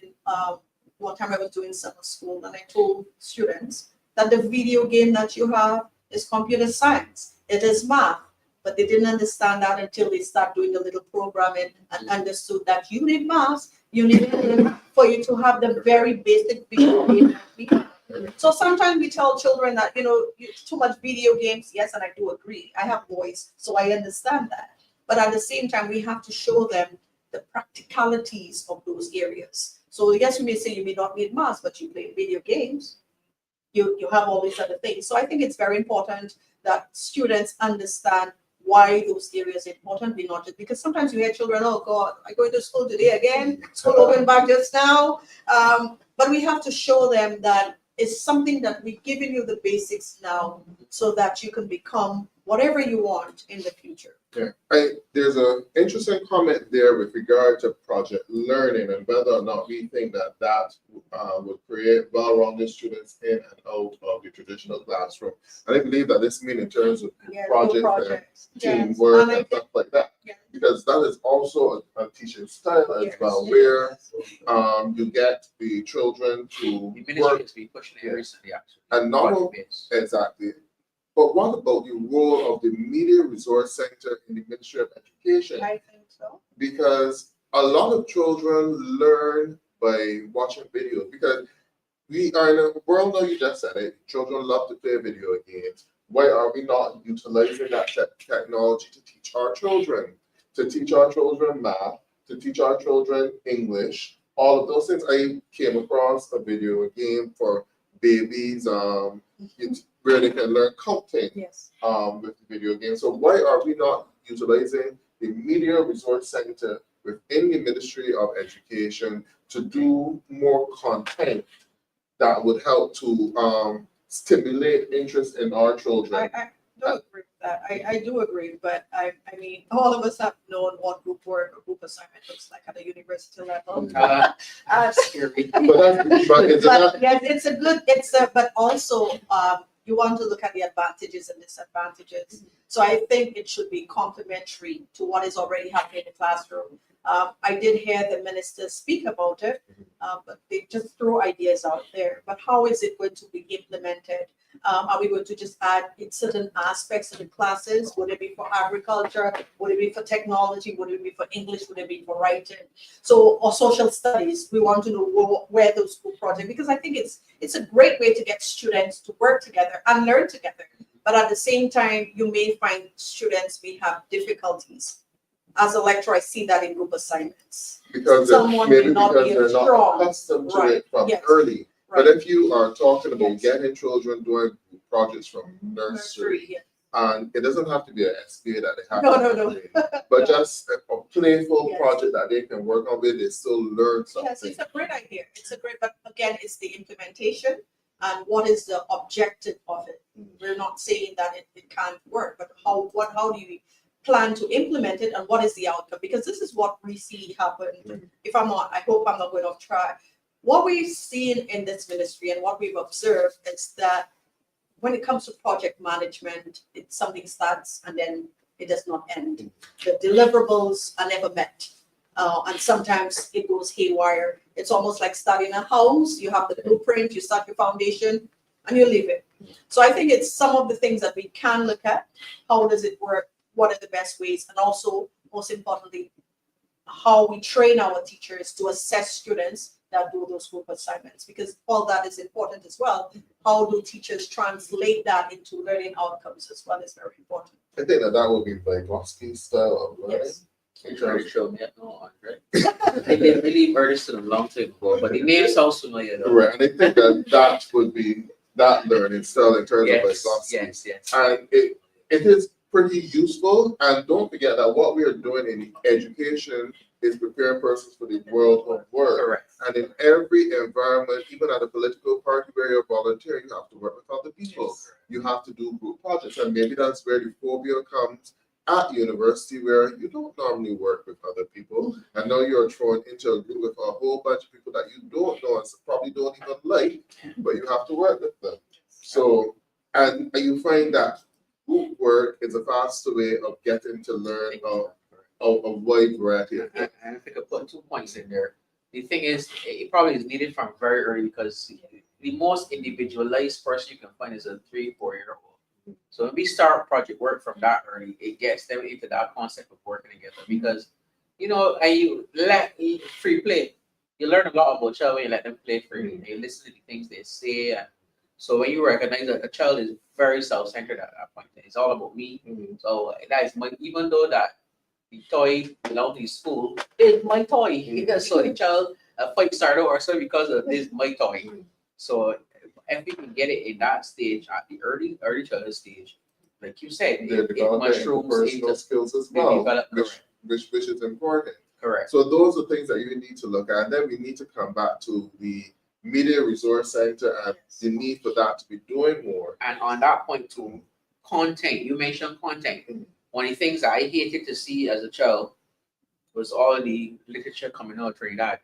one time I was doing summer school, and I told students that the video game that you have is computer science. It is math. But they didn't understand that until they start doing a little programming and understood that you need math, you need it for you to have the very basic video game. So sometimes we tell children that, too much video games. Yes, and I do agree. I have boys, so I understand that. But at the same time, we have to show them the practicalities of those areas. So yes, you may say you may not need math, but you play video games. You have all these other things. So I think it's very important that students understand why those areas are important, not just because sometimes you hear children, oh God, I go to school today again, school opened back just now. But we have to show them that it's something that we've given you the basics now so that you can become whatever you want in the future. Yeah, there's an interesting comment there with regard to project learning and whether or not we think that would create well-rounded students in and out of the traditional classroom. And I believe that this means in terms of projects and teamwork and stuff like that. Yeah. Because that is also a teaching style as well, where you get the children to work. Has been pushing it recently, actually. And not only, exactly. But what about the role of the Media Resource Center in the Ministry of Education? I think so. Because a lot of children learn by watching videos. Because we are in a world now, you just said it, children love to play video games. Why are we not utilizing that technology to teach our children? To teach our children math, to teach our children English, all of those things. I came across a video game for babies, where they can learn counting with the video game. So why are we not utilizing the Media Resource Center within the Ministry of Education to do more content that would help to stimulate interest in our children? I do agree with that. I do agree, but I mean, all of us have known what group work or group assignment looks like at a university level. Scary. But also, you want to look at the advantages and disadvantages. So I think it should be complementary to what is already happening in the classroom. I did hear the minister speak about it, but they just throw ideas out there. But how is it going to be implemented? Are we going to just add certain aspects of the classes? Would it be for agriculture? Would it be for technology? Would it be for English? Would it be for writing? Or social studies? We want to know where those group projects, because I think it's a great way to get students to work together and learn together. But at the same time, you may find students may have difficulties. As a lecturer, I see that in group assignments. Because someone may not be they're not strong. accustomed to it from early. Right. But if you are talking about getting children doing projects from nursery, and it doesn't have to be an SPA that they have to do, but just a playful project that they can work on with, they still learn something. Yes, it's a great idea. But again, it's the implementation and what is the objective of it. We're not saying that it can't work, but how do you plan to implement it and what is the outcome? Because this is what we see happen. I hope I'm not going off track. What we've seen in this ministry and what we've observed is that when it comes to project management, something starts and then it does not end. The deliverables are never met. And sometimes it goes haywire. It's almost like starting a house. You have the blueprint, you start your foundation, and you leave it. So I think it's some of the things that we can look at. How does it work? What are the best ways? And also, most importantly, how we train our teachers to assess students that do those group assignments, because all that is important as well. How do teachers translate that into learning outcomes as well is very important. I think that would be Vygotsky's style of learning. Yes. Trying to show me no, Andre. I didn't really heard a long time ago, but the name sounds familiar though. Right, and I think that would be that learning style in terms of Vygotsky. Yes. And it is pretty useful. And don't forget that what we are doing in education is preparing persons for the world of work. Correct. And in every environment, even at a political party where you're volunteering, you have to work with other people. Yes. You have to do group projects. And maybe that's where the phobia comes at university where you don't normally work with other people, and now you're thrown into a group with a whole bunch of people that you don't know and probably don't even like, but you have to work with them. So, and you find that group work is a faster way of getting to learn a wide variety of things. And if I could put 2 points in there, the thing is, it probably is needed from very early because the most individualized person you can find is a 3-4-year-old. So when we start project work from that early, it gets them into that concept of working together because, you know, and you let free play, you learn a lot about child when you let them play freely. And you listen to the things they say. And so when you recognize that a child is very self-centered at that point, it's all about me. So that is my, even though that the toy belongs to the school, it's my toy. So the child, a fight started or so because of this my toy. So if we can get it in that stage, at the early childhood stage, like you said, it mushrooms personal into skills as they well, develop. which is important. Correct. So those are things that you need to look at. And then we need to come back to the Media Resource Center and the need for that to be doing more. And on that point too, content, you mentioned content. One of the things I hated to see as a child was all the literature coming out of Trinidad.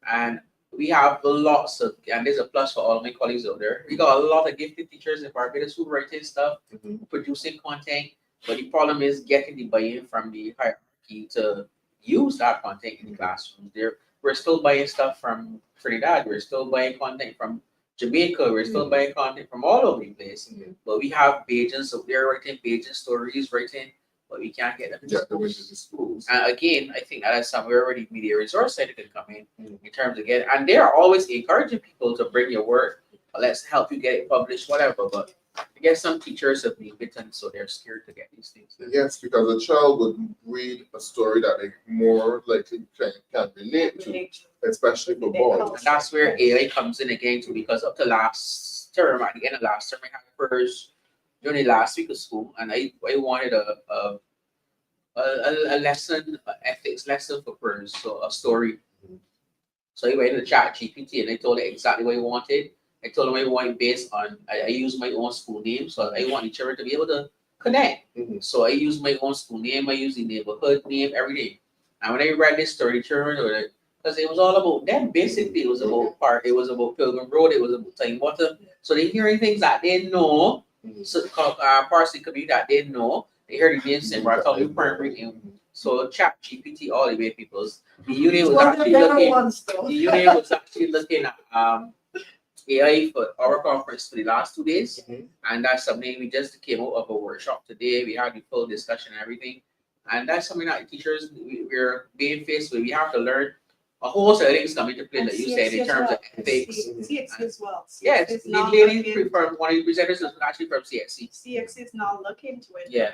And we have lots of, and there's a plus for all of my colleagues out there. We got a lot of gifted teachers in Barbados who writing stuff, producing content. But the problem is getting the buy-in from the hierarchy to use that content in the classroom. We're still buying stuff from Trinidad. We're still buying content from Jamaica. We're still buying content from all over the place. But we have pages out there writing pages, stories, writing, but we can't get them into schools. And again, I think that's somewhere where the Media Resource Center can come in terms of getting, and they're always encouraging people to bring your work. Let's help you get it published, whatever. But I guess some teachers have been bitten, so they're scared to get these things. Yes, because a child would read a story that they more likely can relate to, especially for boys. And that's where AI comes in again too, because up to last term, at the end of last term, I had first during the last week of school, and I wanted a lesson, an ethics lesson for PERS, so a story. So I went to the chat GPT and I told it exactly what I wanted. I told them I wanted based on, I use my own school name, so I want the children to be able to connect. So I use my own school name, I use the neighborhood name, everything. And when I read this story, children, because it was all about them, basically, it was about park, it was about Pilgrim Road, it was about Time Water. So they're hearing things that they know, so parsley community that they know. They heard the name Simba, I told you primary. So chat GPT all the way people's the union was actually looking at AI for our conference for the last 2 days, and that's something we just came out of a workshop today. We had the full discussion and everything, and that's something that teachers we're being faced with. We have to learn a whole set of things coming to play, like you said, in terms of ethics. CXC as well. Yes, the lady from one of the presenters is actually from CXC. CXC is now looking to it. Yeah.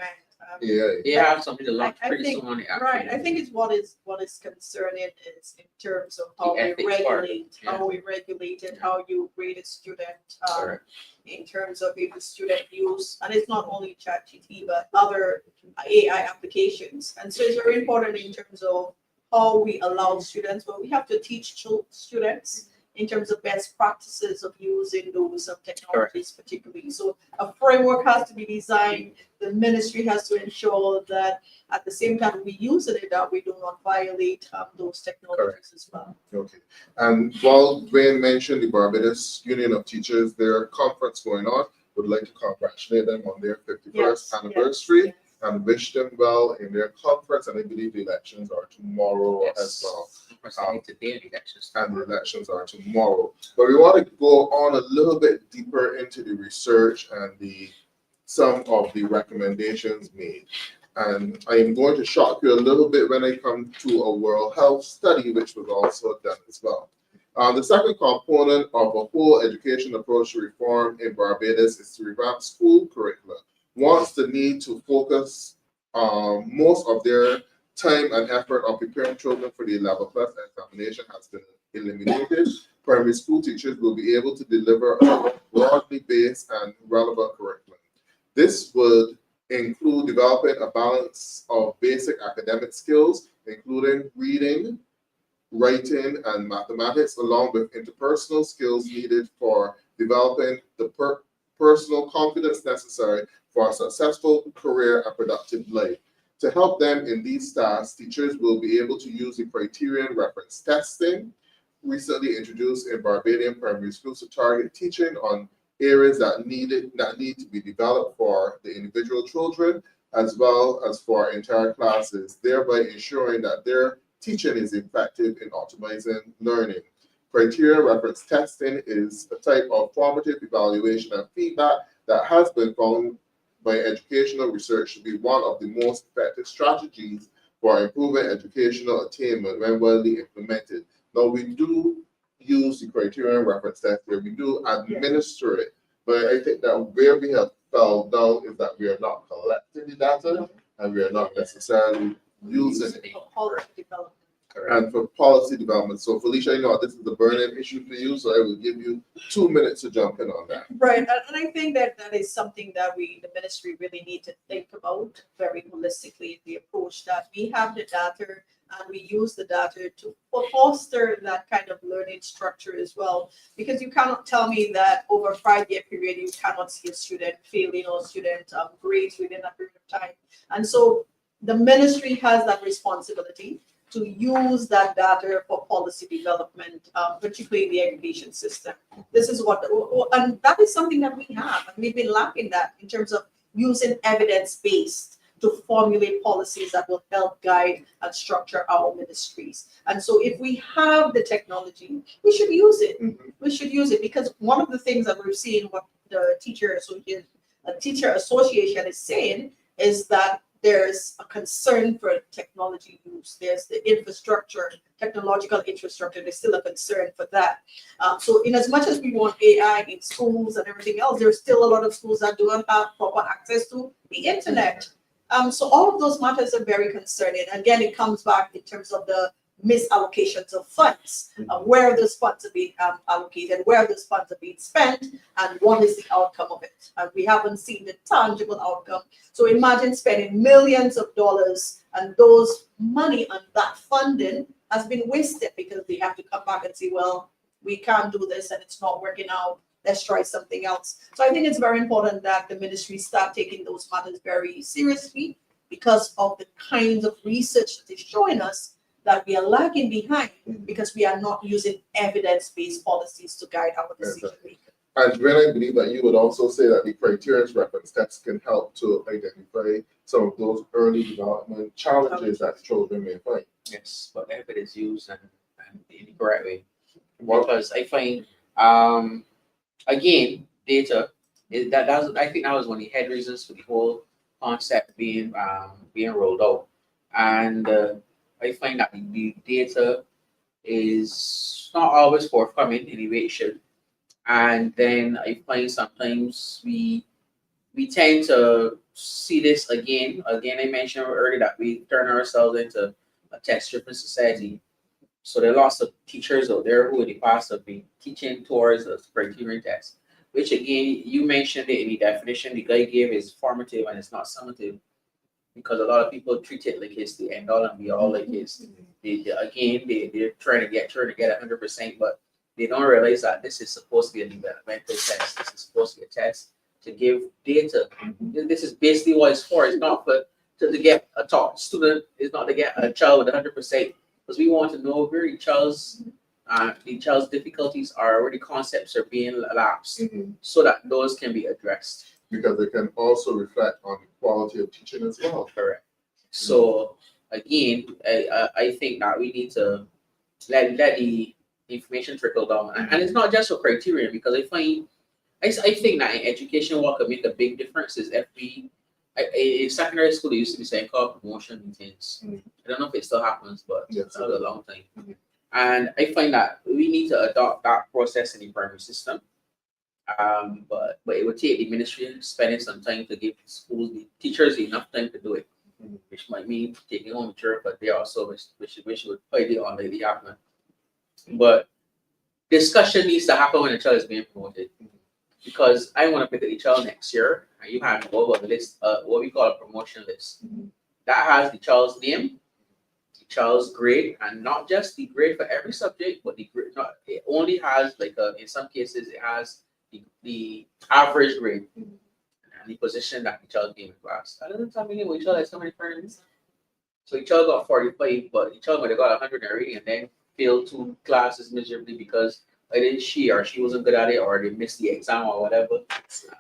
They have something to launch pretty soon on the app. Right. I think it's what is concerning is in terms of how we regulate, and how you grade a student, in terms of if the student use, and it's not only ChatGPT but other AI applications. And so it's very important in terms of how we allow students, but we have to teach students in terms of best practices of using those technologies particularly. So a framework has to be designed. The ministry has to ensure that at the same time we use it, that we do not violate those technologies as well. Okay. And while Dwane mentioned the Barbados Union of Teachers, their conference going on, would like to congratulate them on their 51st anniversary and wish them well in their conference. And I believe the elections are tomorrow as well. Today, the elections. And the elections are tomorrow. But we want to go on a little bit deeper into the research and some of the recommendations made. And I am going to shock you a little bit when I come to a World Health study, which was also done as well. The second component of a whole education approach to reform in Barbados is to revamp school curricula. Wants the need to focus most of their time and effort on preparing children for the level plus examination has been eliminated. Primary school teachers will be able to deliver a broadly based and relevant curriculum. This would include developing a balance of basic academic skills, including reading, writing, and mathematics, along with interpersonal skills needed for developing the personal confidence necessary for a successful career and productive life. To help them in these tasks, teachers will be able to use the criterion reference testing, recently introduced in Barbadian primary schools, to target teaching on areas that need to be developed for the individual children as well as for entire classes, thereby ensuring that their teaching is effective in optimizing learning. Criteria reference testing is a type of formative evaluation and feedback that has been found by educational research to be one of the most effective strategies for improving educational attainment when widely implemented. Now, we do use the criterion reference test where we do administer it, but I think that where we have fell down is that we are not collecting the data and we are not necessarily using it. Policy development. And for policy development. So Felicia, this is a burning issue for you, so I will give you 2 minutes to jump in on that. Right, and I think that is something that the ministry really need to think about very holistically, the approach that we have the data and we use the data to foster that kind of learning structure as well. Because you cannot tell me that over a 5-year period, you cannot see a student failing or student grades within that period of time. And so the ministry has that responsibility to use that data for policy development, particularly in the education system. This is and that is something that we have, and we've been lacking that in terms of using evidence-based to formulate policies that will help guide and structure our ministries. And so if we have the technology, we should use it. We should use it, because one of the things that we're seeing, what the teacher association is saying, is that there's a concern for technology use. There's the infrastructure, technological infrastructure. There's still a concern for that. So in as much as we want AI in schools and everything else, there's still a lot of schools that do not have proper access to the internet. So all of those matters are very concerning. Again, it comes back in terms of the misallocations of funds, where those funds are being allocated, where those funds are being spent, and what is the outcome of it. And we haven't seen the tangible outcome. So imagine spending millions of dollars, and those money and that funding has been wasted because they have to come back and say, well, we can't do this and it's not working out. Let's try something else. So I think it's very important that the ministry start taking those matters very seriously, because of the kinds of research that is showing us that we are lagging behind because we are not using evidence-based policies to guide our decision making. And when I believe that you would also say that the criterion reference test can help to identify some of those early development challenges that children may find. Yes, but evidence used and in the correct way. Well, Because I find, again, data, I think that was one of the head reasons for the whole concept being rolled out. And I find that the data is not always forthcoming in the way it should. And then I find sometimes we tend to see this again. Again, I mentioned earlier that we turn ourselves into a test-driven society. So there are lots of teachers out there who in the past have been teaching towards a criterion test, which again, you mentioned it in the definition the guy gave is formative and it's not summative. Because a lot of people treat it like it's the end all and be all, like it's they're trying to get 100%, but they don't realize that this is supposed to be a developmental test. This is supposed to be a test to give data. This is basically what it's for. It's not for to get a top student. It's not to get a child with 100%, because we want to know where the child's difficulties are, where the concepts are being lapsed, so that those can be addressed. Because it can also reflect on the quality of teaching as well. Correct. So again, I think that we need to let the information trickle down, and it's not just a criterion, because I think that in education, what could make a big difference is if in secondary school, they used to be saying called promotion meetings. I don't know if it still happens, but it's a long time. And I find that we need to adopt that process in the primary system. But it would take the ministry spending some time to give schools, the teachers, enough time to do it, which might mean taking home mature, but they also which would play it on the happening. But discussion needs to happen when a child is being promoted, because I want to pick up the child next year, and you have to go over the list, what we call a promotion list, that has the child's name, the child's grade, and not just the grade for every subject, but the grade. It only has in some cases it has the the average grade and the position that the child came in class. I don't tell me what each child has so many friends. So each child got 45, but each child might have got 100 already and then failed 2 classes miserably because either she or she wasn't good at it, or they missed the exam or whatever,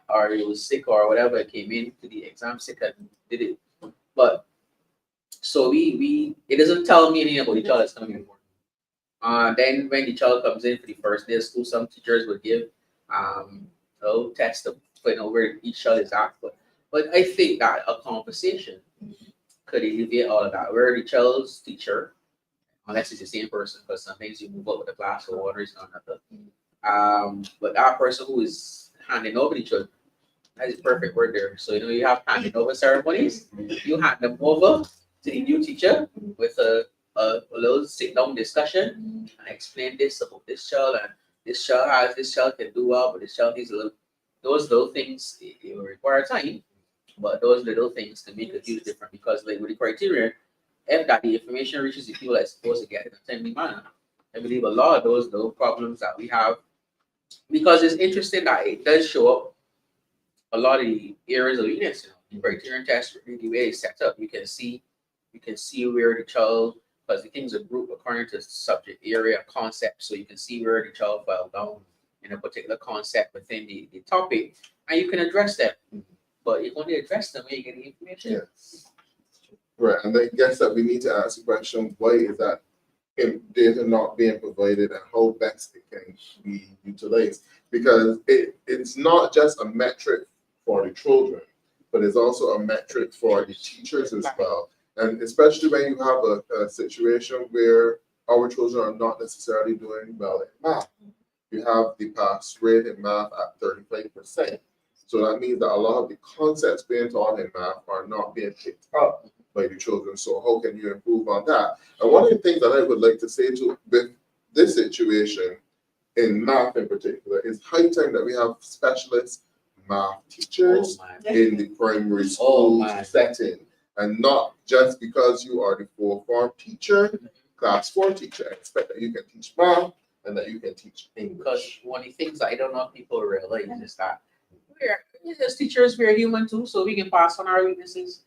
or he was sick or whatever, and came in to the exam sick and did it. But so we it doesn't tell me anything about the child that's coming in. Then when the child comes in for the first day of school, some teachers would give a test to find out where each child is at. But I think that a conversation could alleviate all of that. Where the child's teacher, unless it's the same person, because sometimes you move up with the class for one reason or another. But that person who is handing over the children, that's the perfect word there. So you have handing over ceremonies. You hand them over to the new teacher with a little sit down discussion and explain this about this child, and this child can do well, but this child needs those little things. It will require time, but those little things can make a huge difference, because like with the criteria, if that the information reaches the people that's supposed to get in a timely manner, I believe a lot of those little problems that we have, because it's interesting that it does show up a lot of the areas of weakness. The criterion test, the way it's set up, you can see where the child, because the things are grouped according to subject area concept, so you can see where the child fell down in a particular concept within the topic, and you can address them. But you only address them when you get the information. Yes. Right, and I guess that we need to ask the question, why is that data not being provided and how best it can be utilized? Because it's not just a metric for the children, but it's also a metric for the teachers as well. And especially when you have a situation where our children are not necessarily doing well in math. You have the pass rate in math at 35%. So that means that a lot of the concepts being taught in math are not being picked up by the children. So how can you improve on that? And one of the things that I would like to say to with this situation in math in particular is high time that we have specialist math teachers in the primary school setting, and not just because you are the 4th form teacher, class 4 teacher, expect that you can teach math and that you can teach English. Because one of the things that I don't know if people realize is that as teachers, we're human too, so we can pass on our weaknesses.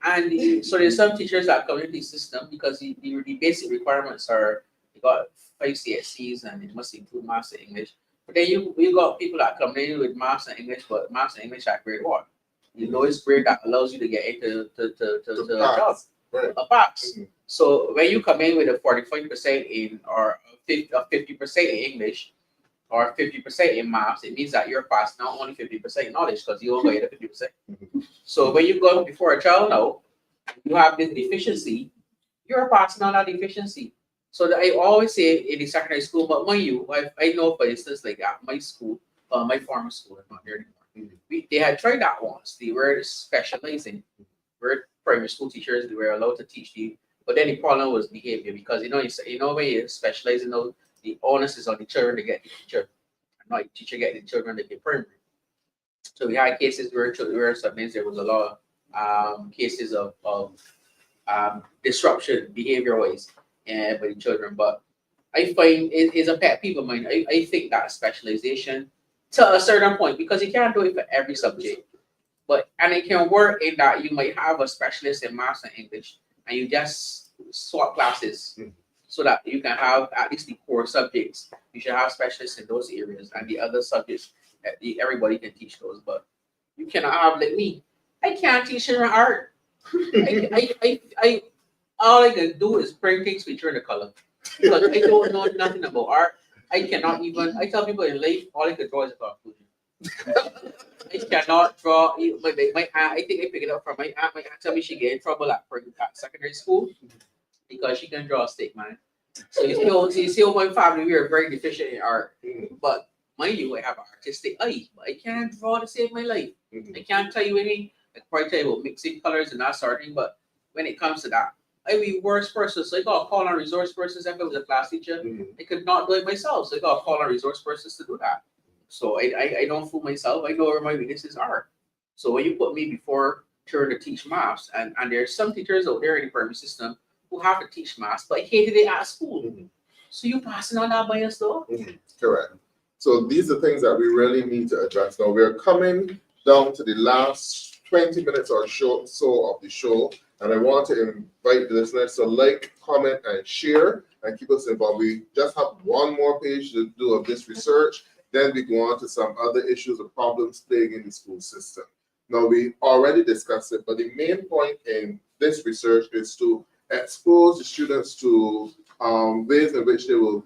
And so there's some teachers that come into the system because the basic requirements are, you got 5 CSCs and it must include maths and English. But then you got people that come in with maths and English, but maths and English at grade 1. The lowest grade that allows you to get into a job, right. A pass. So when you come in with a 45% in or 50% in English or 50% in maths, it means that you're past not only 50% knowledge, because you only get a 50%. So when you go before a child now, you have this deficiency, you're passing on that deficiency. So I always say in the secondary school, but mind you, I know for instance, like at my school, my former school, I'm not there anymore. They had tried that once. They were specializing. We're primary school teachers, they were allowed to teach you. But then the problem was behavior, because you know when you specialize in those, the onus is on the children to get the teacher, and not the teacher get the children to get primary. So we had cases where sometimes there was a lot of cases of disruption behavior-wise by the children. But I find it is a pet peeve of mine. I think that specialization to a certain point, because you can't do it for every subject, and it can work in that you might have a specialist in maths and English, and you just swap classes. So that you can have at least the core subjects. You should have specialists in those areas, and the other subjects, everybody can teach those. But you cannot have like me. I can't teach in art. I all I can do is bring things with the color, because I don't know nothing about art. I cannot even. I tell people in life, all I can draw is a conclusion. I cannot draw. My aunt, I think I picked it up from my aunt. My aunt told me she get in trouble at secondary school because she can draw a stick, man. So you see, my family, we are very deficient in art. But mind you, I have an artistic eye, but I can't draw to save my life. I can't tell you any. I can probably tell you about mixing colors and that sort of thing. But when it comes to that, I'd be worst person. So I got to call on resource persons. If I was a class teacher, I could not do it myself. So I got to call on resource persons to do that. So I don't fool myself. I know where my weaknesses are. So when you put me before children to teach maths, and there's some teachers out there in the primary system who have to teach maths, but I hated it at school. So you passing on that bias though? Correct. So these are things that we really need to address. Now we're coming down to the last 20 minutes or so of the show, and I want to invite the listeners to like, comment, and share, and keep us involved. We just have one more page to do of this research, then we go on to some other issues or problems plaguing the school system. Now, we already discussed it, but the main point in this research is to expose the students to ways in which they will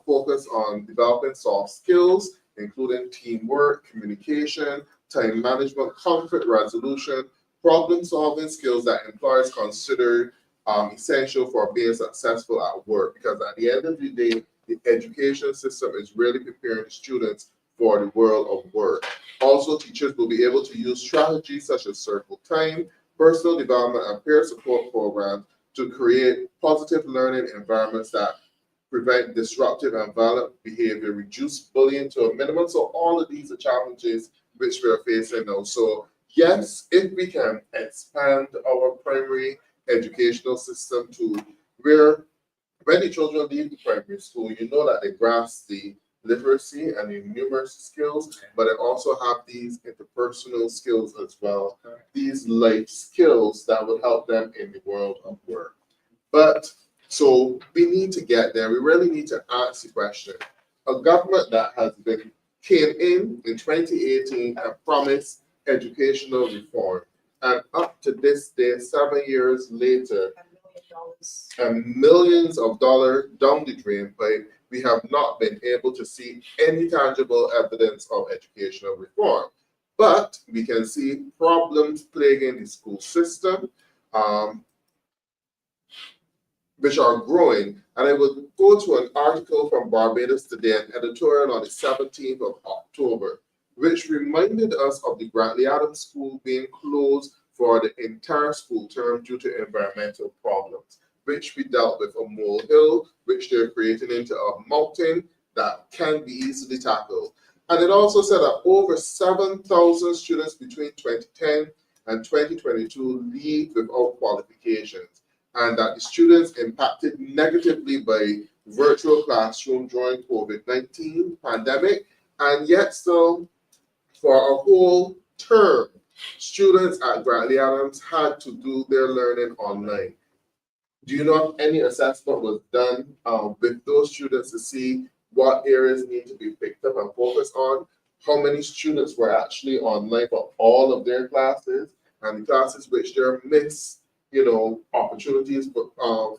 focus on developing soft skills, including teamwork, communication, time management, conflict resolution, problem-solving skills that employers consider essential for being successful at work. Because at the end of the day, the education system is really preparing students for the world of work. Also, teachers will be able to use strategies such as circle time, personal development, and peer support programs to create positive learning environments that prevent disruptive and violent behavior, reduce bullying to a minimum. So all of these are challenges which we are facing now. So yes, if we can expand our primary educational system to where when the children leave the primary school, you know that they grasp the literacy and the numeracy skills, but they also have these interpersonal skills as well, these life skills that will help them in the world of work. But so we need to get there. We really need to ask the question. A government that came in 2018 and promised educational reform, and up to this day, 7 years later, and millions of dollars down the drain pipe, we have not been able to see any tangible evidence of educational reform. But we can see problems plaguing the school system, which are growing. And I will go to an article from Barbados today, an editorial on the 17th of October, which reminded us of the Grantley Adams School being closed for the entire school term due to environmental problems, which we dealt with a molehill, which they're creating into a mountain that can be easily tackled. And it also said that over 7,000 students between 2010 and 2022 leave without qualifications, and that the students impacted negatively by virtual classroom during COVID-19 pandemic, and yet still for a whole term, students at Grantley Adams had to do their learning online. Do you know if any assessment was done with those students to see what areas need to be picked up and focused on? How many students were actually online for all of their classes, and the classes which there missed, opportunities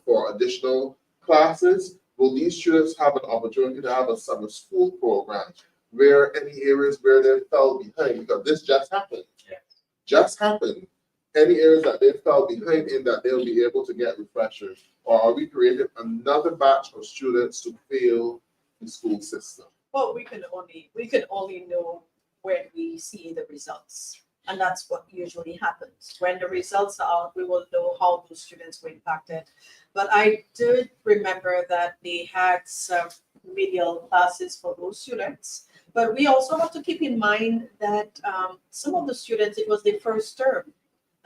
for additional classes? Will these students have an opportunity to have a summer school program where any areas where they fell behind? Because this just happened. Yeah. Just happened. Any areas that they fell behind in, that they'll be able to get refreshers? Or are we creating another batch of students to fail the school system? Well, we can only know when we see the results. And that's what usually happens. When the results are out, we will know how those students were impacted. But I did remember that they had some remedial classes for those students. But we also have to keep in mind that some of the students, it was their first term,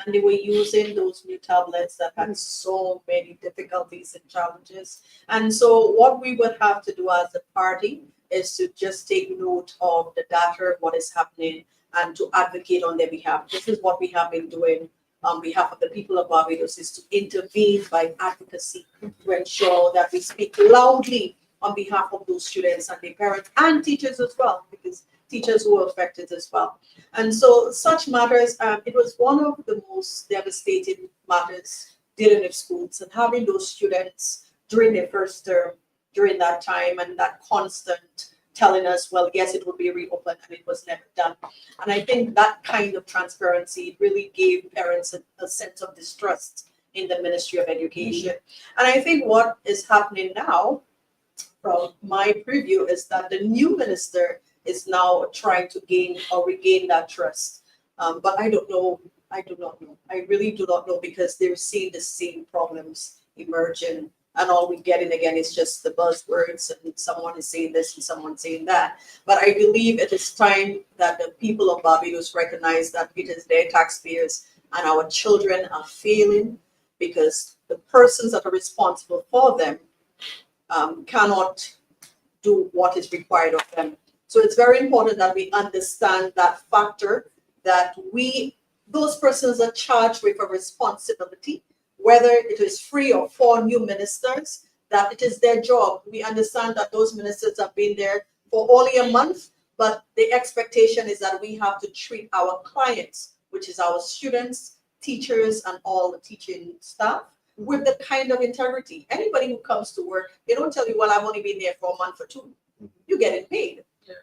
and they were using those new tablets that had so many difficulties and challenges. And so what we would have to do as a party is to just take note of the data, what is happening, and to advocate on their behalf. This is what we have been doing on behalf of the people of Barbados, is to intervene by advocacy to ensure that we speak loudly on behalf of those students and their parents and teachers as well, because teachers were affected as well. And so such matters, it was one of the most devastating matters dealing with schools, and having those students during their first term, during that time, and that constant telling us, well, yes, it will be reopened, and it was never done. And I think that kind of transparency really gave parents a sense of distrust in the Ministry of Education. And I think what is happening now, from my preview, is that the new minister is now trying to gain or regain that trust. But I don't know. I do not know. I really do not know, because they're seeing the same problems emerging. And all we're getting again is just the buzzwords, and someone is saying this and someone saying that. But I believe it is time that the people of Barbados recognize that it is their taxpayers and our children are failing, because the persons that are responsible for them cannot do what is required of them So it's very important that we understand that factor, that those persons are charged with a responsibility, whether it is 3 or 4 new ministers, that it is their job. We understand that those ministers have been there for only a month, but the expectation is that we have to treat our clients, which is our students, teachers, and all the teaching staff, with the kind of integrity. Anybody who comes to work, they don't tell you, well, I've only been there for a month or 2. You're getting paid. Yeah.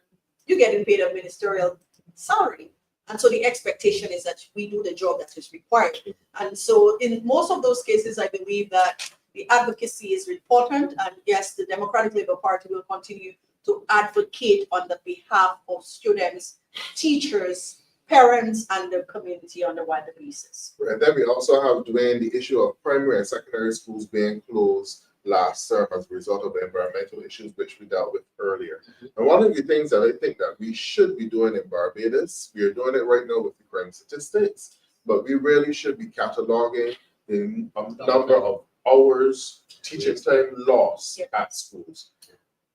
You're getting paid a ministerial salary. And so the expectation is that we do the job that is required. And so in most of those cases, I believe that the advocacy is important. And yes, the Democratic Labour Party will continue to advocate on the behalf of students, teachers, parents, and the community on a wider basis. And then we also have, Dwane, the issue of primary and secondary schools being closed last term as a result of the environmental issues which we dealt with earlier. And one of the things that I think that we should be doing in Barbados, we are doing it right now with the crime statistics, but we really should be cataloging the number of hours teaching time lost at schools.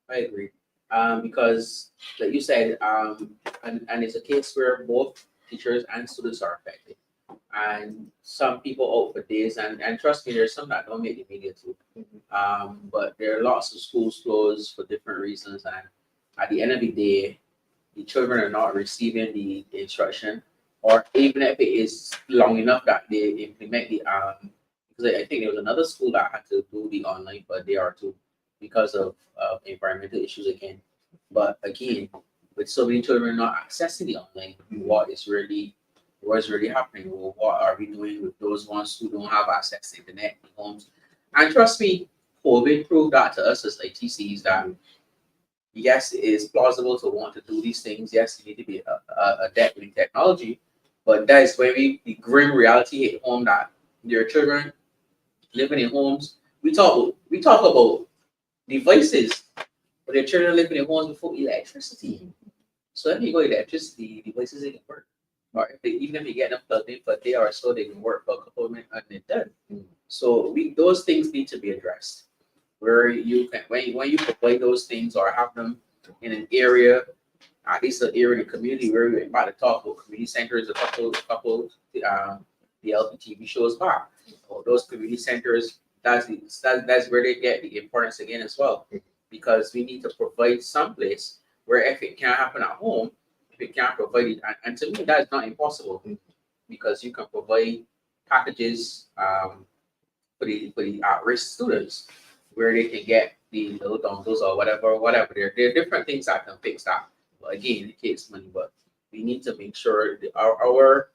I agree. Because, like you said, and it's a case where both teachers and students are affected. And some people out for days, and trust me, there's some that don't make the media too. But there are lots of schools closed for different reasons, and at the end of the day, the children are not receiving the instruction, or even if it is long enough that they implement the because I think there was another school that had to do the online for a day or two because of environmental issues again. But again, with so many children not accessing the online, what's really happening? Well, what are we doing with those ones who don't have access to internet in homes? And trust me, COVID proved that to us as ITCs that yes, it is plausible to want to do these things. Yes, you need to be adept in technology, but that is where the grim reality hit home that there are children living in homes. We talk about devices, but there are children living in homes before electricity. So if you go electricity, devices ain't work. Or even if you get them plugged in for a day or so, they can work for a couple of minutes and they're done. So those things need to be addressed. Where you can, when you provide those things or have them in an area, at least an area in the community where we're about to talk about community centers, a couple DLP TV shows back. Or those community centers, that's where they get the importance again as well. Because we need to provide some place where if it can't happen at home, if it can't provide it, and to me that is not impossible, because you can provide packages for the at-risk students where they can get the little dongles or whatever. There are different things that can fix that. But again, it takes money, but we need to make sure that our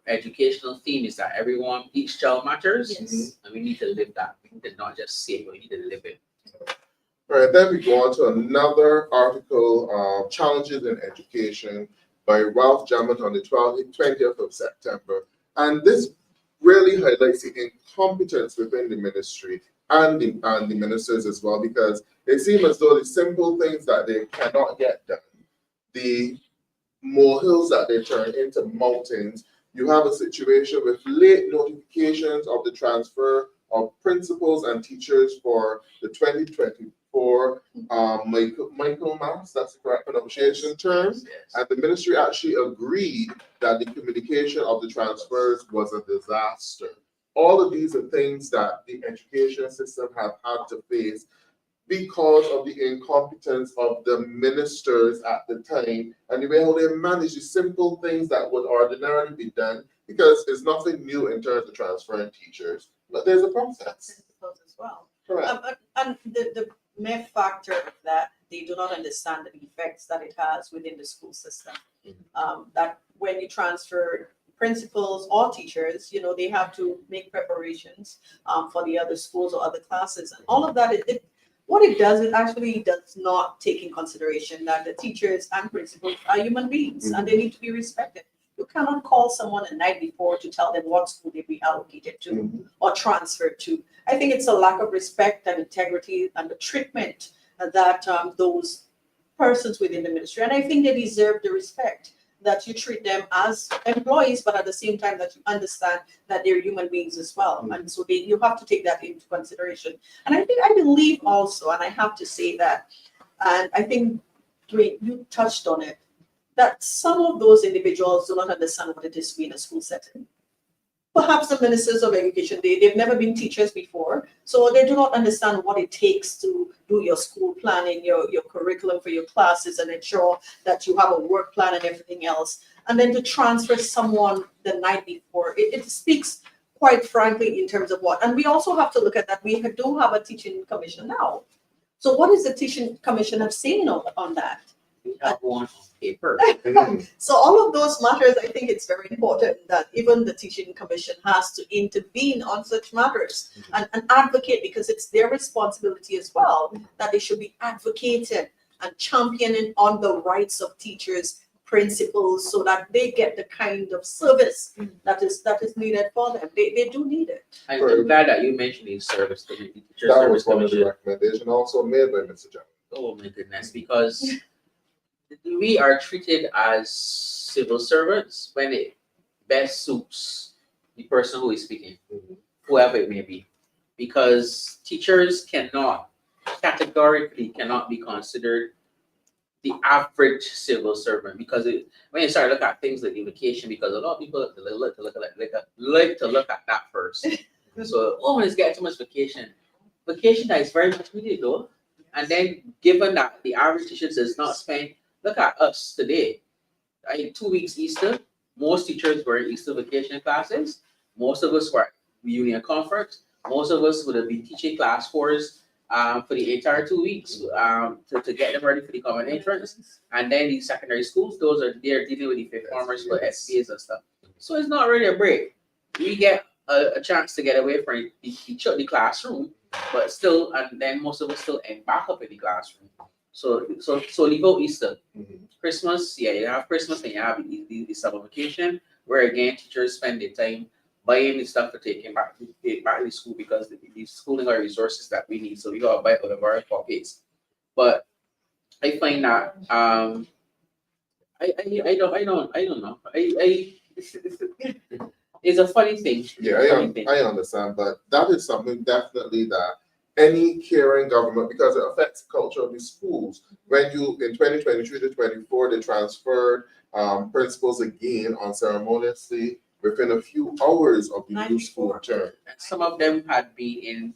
educational theme is that each child matters, and we need to live that. We need to not just say it, but we need to live it. All right, then we go on to another article, Challenges in Education by Ralph Jammett on the 20th of September. And this really highlights the incompetence within the ministry and the ministers as well, because it seems as though the simple things that they cannot get done, the molehills that they turn into mountains. You have a situation with late notifications of the transfer of principals and teachers for the 2024 Michaelmas, that's the correct pronunciation term. And the ministry actually agreed that the communication of the transfers was a disaster. All of these are things that the education system have had to face because of the incompetence of the ministers at the time and the way how they manage the simple things that would ordinarily be done, because it's nothing new in terms of transferring teachers, but there's a process. As well. Correct. And the mere factor that they do not understand the effects that it has within the school system. That when you transfer principals or teachers, they have to make preparations for the other schools or other classes, and all of that. What it does, it actually does not take in consideration that the teachers and principals are human beings and they need to be respected. You cannot call someone the night before to tell them what school they be allocated to or transferred to. I think it's a lack of respect and integrity and the treatment that those persons within the ministry, and I think they deserve the respect that you treat them as employees, but at the same time that you understand that they're human beings as well. And so you have to take that into consideration. And I believe also, and I have to say that, and I think Dwane, you touched on it, that some of those individuals do not understand what it is to be in a school setting. Perhaps the ministers of education, they've never been teachers before, so they do not understand what it takes to do your school planning, your curriculum for your classes, and ensure that you have a work plan and everything else. And then to transfer someone the night before, it speaks quite frankly in terms of what. And we also have to look at that. We do have a teaching commission now. So what is the teaching commission have seen on that? We have one on paper. So all of those matters, I think it's very important that even the teaching commission has to intervene on such matters and advocate, because it's their responsibility as well, that they should be advocating and championing on the rights of teachers, principals, so that they get the kind of service that is needed for them. They do need it. I'm glad that you mentioned the service committee. Teacher That service was one of the commission. recommendations also made by Mr. Johnson. Oh my goodness, because we are treated as civil servants when it best suits the person who is speaking, whoever it may be. Because teachers categorically cannot be considered the average civil servant, because when you start looking at things like education, because a lot of people like to look at that first. So, let's get too much vacation. Vacation that is very much needed though. And then given that the average teacher does not spend, look at us today. 2 weeks Easter, most teachers were in Easter vacation classes. Most of us were union conference. Most of us would have been teaching class 4s for the entire 2 weeks to get them ready for the common entrance. And then the secondary schools, they're dealing with the fifth formers for SPAs and stuff. So it's not really a break. We get a chance to get away from the classroom, but still, and then most of us still end back up in the classroom. So leave out Easter. Christmas, you have Christmas and you have the summer vacation, where again teachers spend their time buying the stuff for taking back to the school, because the schooling are resources that we need. So we gotta buy out of our pockets. But I find that I don't know. It's a funny thing. Yeah, I understand, but that is something definitely that any caring government, because it affects the culture of the schools. When you, in 2023 to 24, they transferred principals again unceremoniously within a few hours of the new school term. Some of them had been in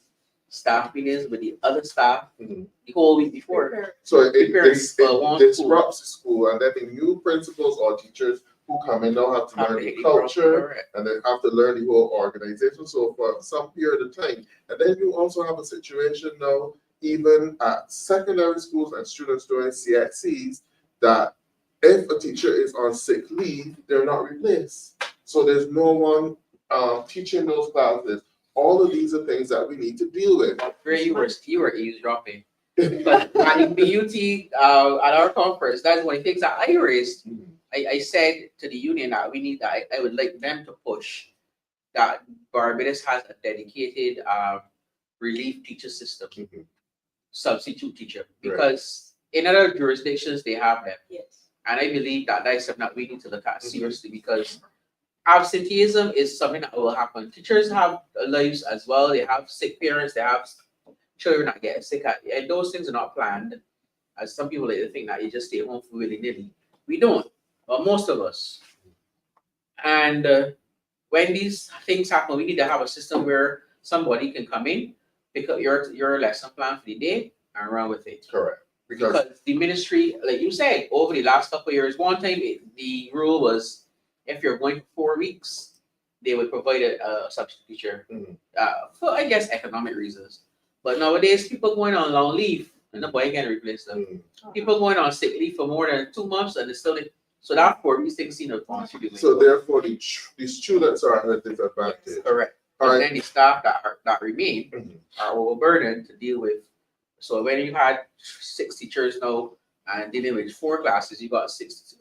staff meetings with the other staff the whole week before. So it disrupts the school, and then the new principals or teachers who come in now have to learn the culture, and they have to learn the whole organization. So for some period of time, and then you also have a situation now, even at secondary schools and students doing CXCs, that if a teacher is on sick leave, they're not replaced. So there's no one teaching those classes. All of these are things that we need to deal with. You were eavesdropping. But at BUT at our conference, that's one of the things that I raised. I said to the union that we need that I would like them to push that Barbados has a dedicated relief teacher system, substitute teacher, because in other jurisdictions they have them. Yes. And I believe that is something that we need to look at seriously, because absenteeism is something that will happen. Teachers have lives as well. They have sick parents. They have children that get sick. And those things are not planned. As some people like to think that you just stay home for willy-nilly. We don't. But most of us. And when these things happen, we need to have a system where somebody can come in, pick up your lesson plan for the day, and run with it. Correct. Because the ministry, like you said, over the last couple of years, one time the rule was if you're going for 4 weeks, they would provide a substitute teacher for, I guess, economic reasons. But nowadays, people going on long leave and nobody can replace them. People going on sick leave for more than 2 months and it's still so that 4 weeks things seem to contribute. So therefore, the students are at a disadvantage. Yes, correct. And then the staff that remain are overburdened to deal with. So when you had 6 teachers now and dealing with 4 classes, you got 6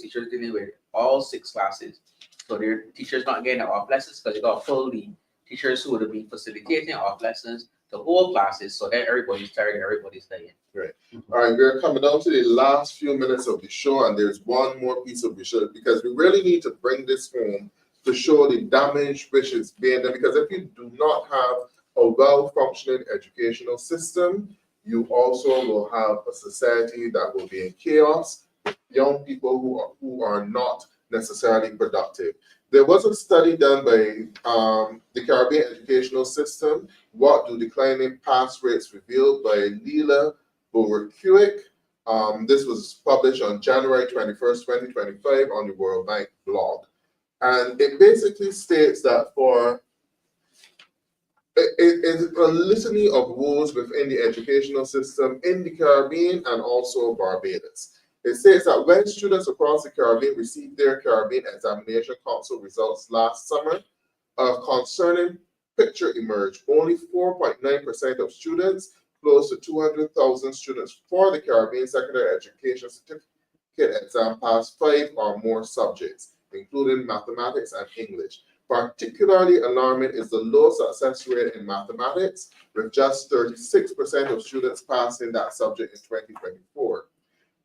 teachers dealing with all 6 classes. So their teachers not getting off lessons because you got fully teachers who would have been facilitating off lessons to whole classes. So then everybody's tired and everybody's dying. Right. All right, we're coming down to the last few minutes of the show, and there's one more piece of the show because we really need to bring this home to show the damage which is being done. Because if you do not have a well-functioning educational system, you also will have a society that will be in chaos, young people who are not necessarily productive. There was a study done by the Caribbean Educational System, What Do Declining Pass Rates Reveal, by Leela Bowerkuik. This was published on January 21st, 2025 on the World Bank blog. And it basically states that it's a litany of woes within the educational system in the Caribbean and also Barbados. It states that when students across the Caribbean received their Caribbean Examination Council results last summer, a concerning picture emerged. Only 4.9% of students, close to 200,000 students for the Caribbean Secondary Education Certificate exam, passed 5 or more subjects, including mathematics and English. Particularly alarming is the low success rate in mathematics, with just 36% of students passing that subject in 2024.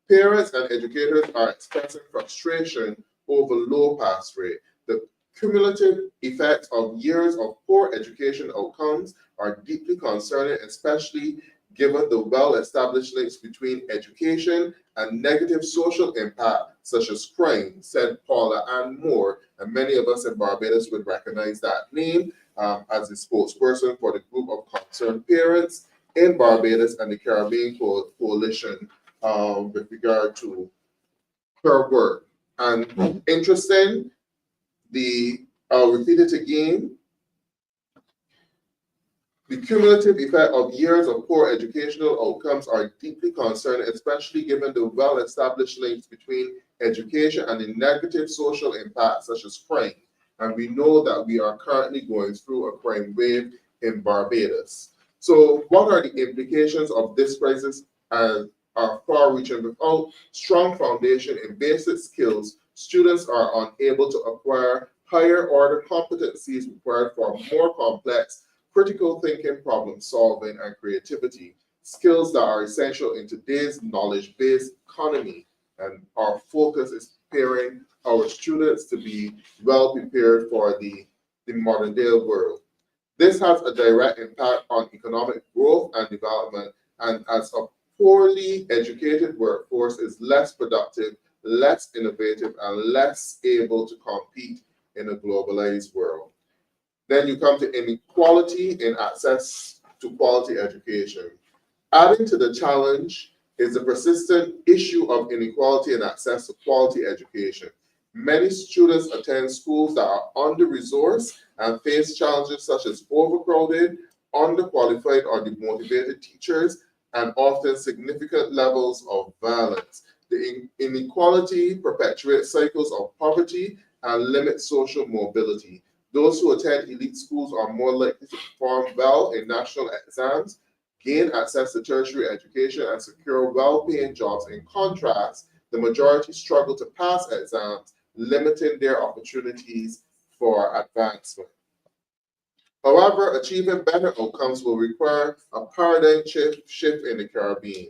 Parents and educators are expressing frustration over low pass rate. The cumulative effects of years of poor education outcomes are deeply concerning, especially given the well-established links between education and negative social impact, such as crime, said Paula Ann Moore, and many of us in Barbados would recognize that name as the spokesperson for the group of concerned parents in Barbados and the Caribbean Coalition with regard to her work. And interesting, I'll repeat it again, the cumulative effect of years of poor educational outcomes are deeply concerning, especially given the well-established links between education and the negative social impacts such as crime. And we know that we are currently going through a crime wave in Barbados. So what are the implications of this crisis and are far-reaching? Without strong foundation in basic skills, students are unable to acquire higher order competencies required for more complex critical thinking, problem solving, and creativity, skills that are essential in today's knowledge-based economy. And our focus is preparing our students to be well prepared for the modern day world. This has a direct impact on economic growth and development, and as a poorly educated workforce is less productive, less innovative, and less able to compete in a globalized world. Then you come to inequality in access to quality education. Adding to the challenge is the persistent issue of inequality in access to quality education. Many students attend schools that are under-resourced and face challenges such as overcrowded, underqualified or demotivated teachers, and often significant levels of violence. The inequality perpetuates cycles of poverty and limits social mobility. Those who attend elite schools are more likely to perform well in national exams, gain access to tertiary education, and secure well-paying jobs. In contrast, the majority struggle to pass exams, limiting their opportunities for advancement. However, achieving better outcomes will require a paradigm shift in the Caribbean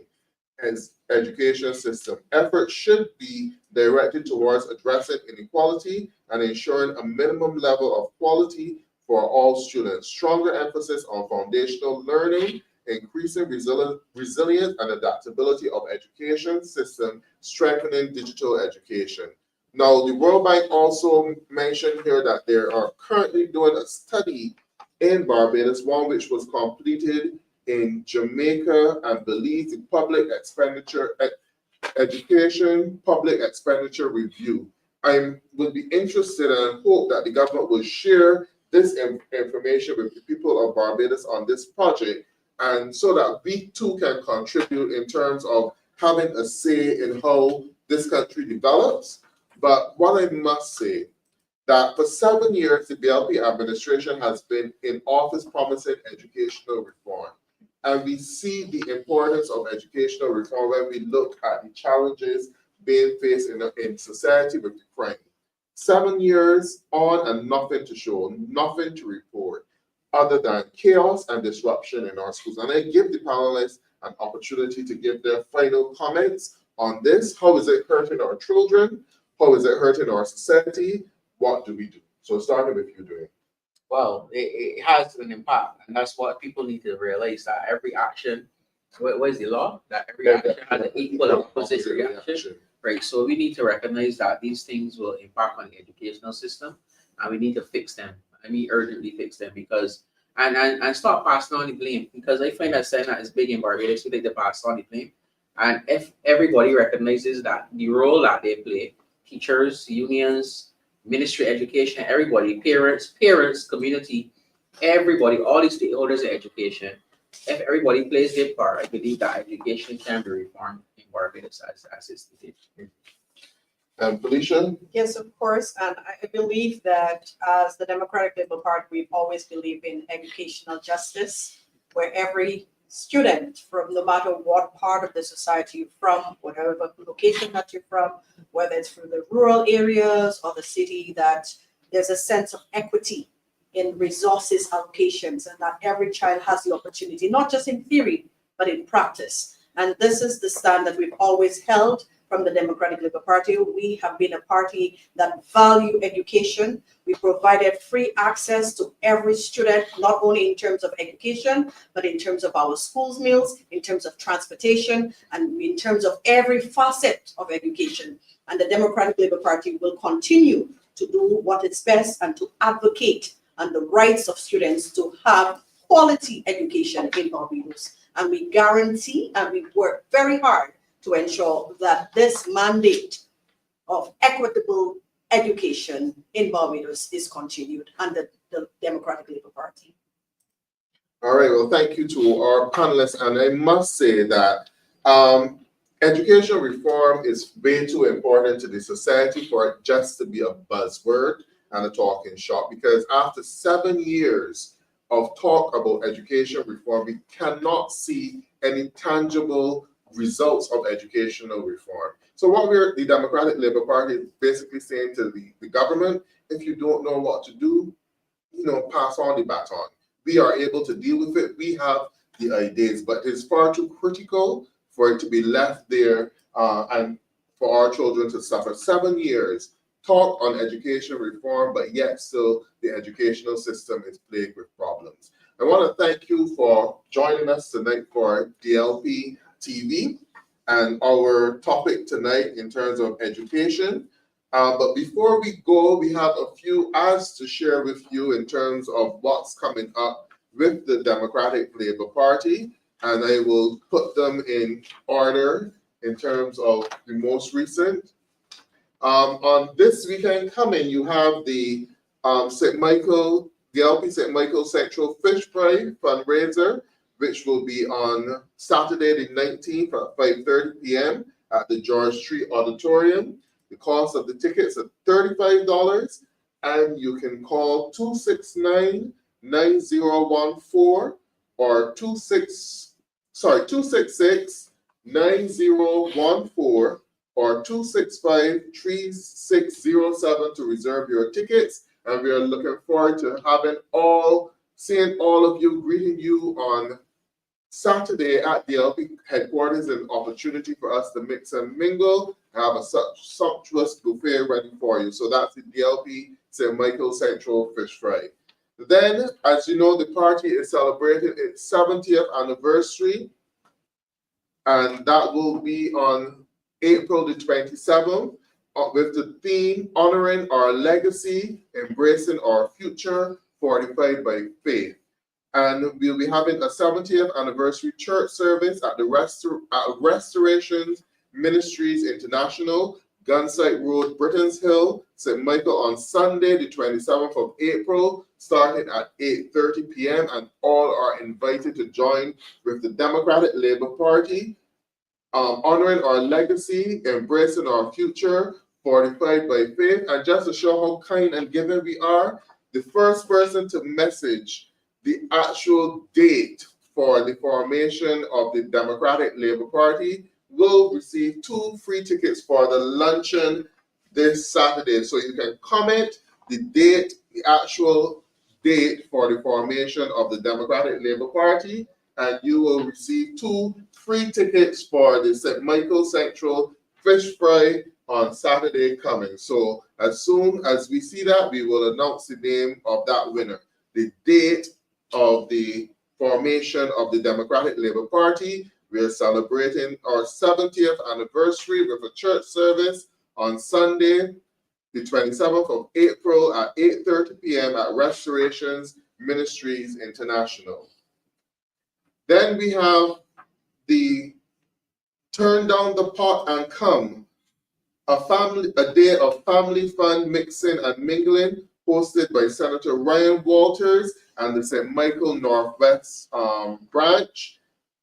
education system. Efforts should be directed towards addressing inequality and ensuring a minimum level of quality for all students. Stronger emphasis on foundational learning, increasing resilience and adaptability of education system, strengthening digital education. Now, the World Bank also mentioned here that they are currently doing a study in Barbados, one which was completed in Jamaica and Belize, the public expenditure education public expenditure review. I would be interested and hope that the government will share this information with the people of Barbados on this project, and so that we too can contribute in terms of having a say in how this country develops. But what I must say, that for 7 years, the DLP administration has been in office promising educational reform. And we see the importance of educational reform when we look at the challenges being faced in society with the crime. 7 years on and nothing to show, nothing to report, other than chaos and disruption in our schools. And I give the panelists an opportunity to give their final comments on this. How is it hurting our children? How is it hurting our society? What do we do? So starting with you, Dwane. Well, it has an impact, and that's what people need to realize, that every action what is the law? That every action has an equal and opposite reaction. Right, so we need to recognize that these things will impact on the educational system, and we need to fix them. I mean, urgently fix them because and stop passing on the blame, because I find that Senate is big in Barbados. We like to pass on the blame, and if everybody recognizes that the role that they play, teachers, unions, ministry, education, everybody, parents, community, everybody, all these stakeholders in education. If everybody plays their part, I believe that education can be reformed in Barbados as it's stated. And Felicia? Yes, of course. And I believe that as the Democratic Labour Party, we've always believed in educational justice, where every student, from no matter what part of the society you're from, whatever location that you're from, whether it's from the rural areas or the city, that there's a sense of equity in resources allocations, and that every child has the opportunity, not just in theory, but in practice. And this is the stand that we've always held from the Democratic Labour Party. We have been a party that value education. We provided free access to every student, not only in terms of education, but in terms of our schools meals, in terms of transportation, and in terms of every facet of education. And the Democratic Labour Party will continue to do what is best and to advocate on the rights of students to have quality education in Barbados. And we guarantee and we work very hard to ensure that this mandate of equitable education in Barbados is continued under the Democratic Labour Party. All right, well, thank you to our panelists. And I must say that education reform is way too important to the society for it just to be a buzzword and a talking shop, because after 7 years of talk about education reform, we cannot see any tangible results of educational reform. So what the Democratic Labour Party is basically saying to the government, if you don't know what to do, pass on the baton. We are able to deal with it. We have the ideas, but it's far too critical for it to be left there and for our children to suffer 7 years. Talk on education reform, but yet still the educational system is plagued with problems. I want to thank you for joining us tonight for DLP TV and our topic tonight in terms of education. But before we go, we have a few ads to share with you in terms of what's coming up with the Democratic Labour Party, and I will put them in order in terms of the most recent. On this weekend coming, you have the DLP St. Michael Central Fish Fry fundraiser, which will be on Saturday the 19th at 5:30 p.m. at the George Street Auditorium. The cost of the tickets is $35, and you can call 269-9014 or 266-9014 or 265-3607 to reserve your tickets. And we are looking forward to seeing all of you, greeting you on Saturday at the DLP headquarters, an opportunity for us to mix and mingle, have a sumptuous buffet ready for you. So that's the DLP St. Michael Central Fish Fry. Then, as you know, the party is celebrating its 70th anniversary, and that will be on April the 27th with the theme Honoring Our Legacy, Embracing Our Future, Fortified by Faith. And we'll be having a 70th anniversary church service at the Restorations Ministries International, Gunsight Road, Britons Hill, St. Michael on Sunday, the 27th of April, starting at 8:30 p.m. And all are invited to join with the Democratic Labour Party, honoring our legacy, embracing our future, fortified by faith. And just to show how kind and giving we are, the first person to message the actual date for the formation of the Democratic Labour Party will receive 2 free tickets for the luncheon this Saturday. So you can comment the date, the actual date for the formation of the Democratic Labour Party, and you will receive 2 free tickets for the St. Michael Central Fish Fry on Saturday coming. So as soon as we see that, we will announce the name of that winner. The date of the formation of the Democratic Labour Party We are celebrating our 70th anniversary with a church service on Sunday, the 27th of April at 8:30 p.m. at Restorations Ministries International. Then we have the Turn Down the Pot and Come, a day of family fun, mixing and mingling, hosted by Senator Ryan Walters and the St. Michael Northwest branch.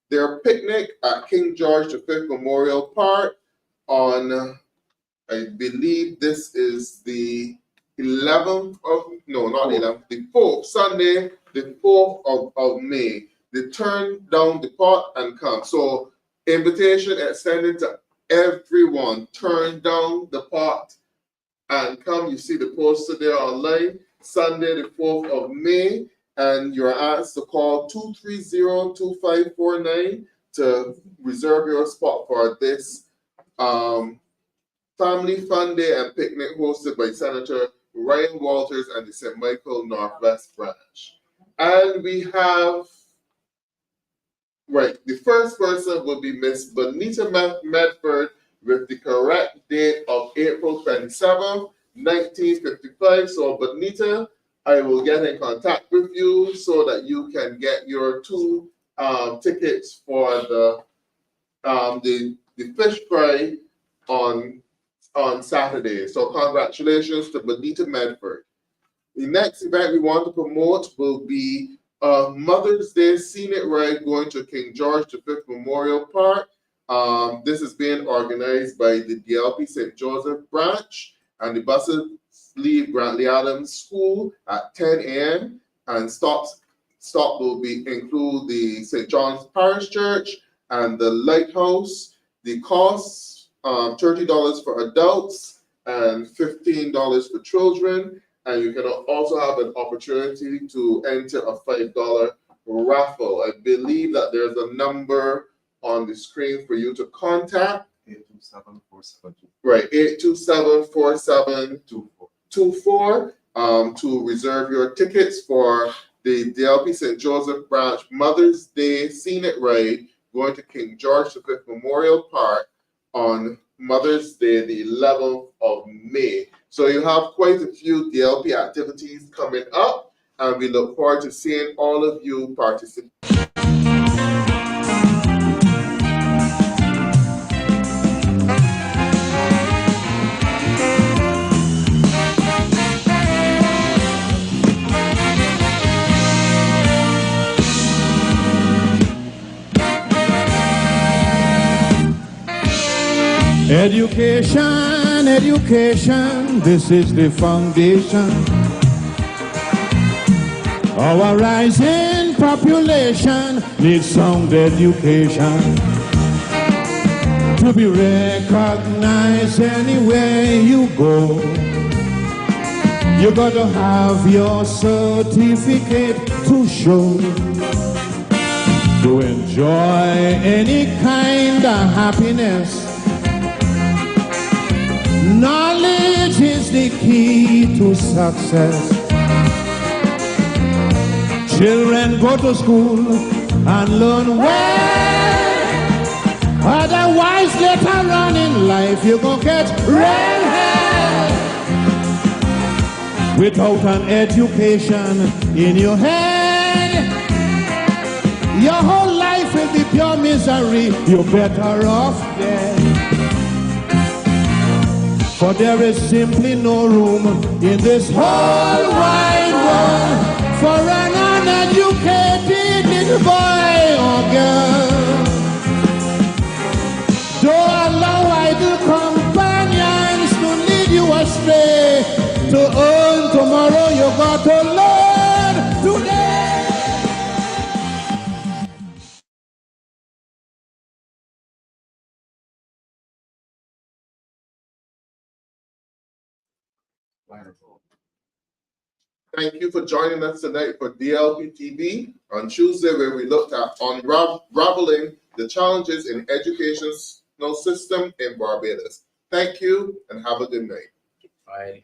Their picnic at King George V Memorial Park on, I believe this is the 11th of, no, not 11th, the 4th, Sunday, the 4th of May. They Turn Down the Pot and Come. So invitation extended to everyone. Turn down the pot and come. You see the poster there online. Sunday, the 4th of May. And you're asked to call 230-2549 to reserve your spot for this family fun day and picnic hosted by Senator Ryan Walters and the St. Michael Northwest branch. And we have, right, the first person will be Miss Bonita Medford with the correct date of April 27th, 1955. So Bonita, I will get in contact with you so that you can get your 2 tickets for the fish fry on Saturday. So congratulations to Bonita Medford. The next event we want to promote will be Mother's Day Scenic Ride going to King George V Memorial Park. This is being organized by the DLP St. Joseph branch, and the buses leave Grantley Adams School at 10 a.m. and stop will include the St. John's Parish Church and the Lighthouse. The costs $30 for adults and $15 for children. And you can also have an opportunity to enter a $5 raffle. I believe that there's a number on the screen for you to contact. 827-4724. Right, 827-4724 to reserve your tickets for the DLP St. Joseph branch Mother's Day Scenic Ride going to King George V Memorial Park on Mother's Day, the 11th of May. So you have quite a few DLP activities coming up, and we look forward to seeing all of you participate. Education, education, this is the foundation. Our rising population needs sound education to be recognized anywhere you go. You got to have your certificate to show, to enjoy any kind of happiness. Knowledge is the key to success. Children go to school and learn well. Otherwise, later on in life, you gon' get real hell. Without an education in your head, your whole life will be pure misery. You're better off dead. For there is simply no room in this whole wide world for an uneducated little boy or girl. Don't allow idle companions to lead you astray. To earn tomorrow, you got to learn today. Thank you for joining us tonight for DLP TV on Tuesday, where we looked at unraveling the challenges in educational system in Barbados. Thank you and have a good night. Bye.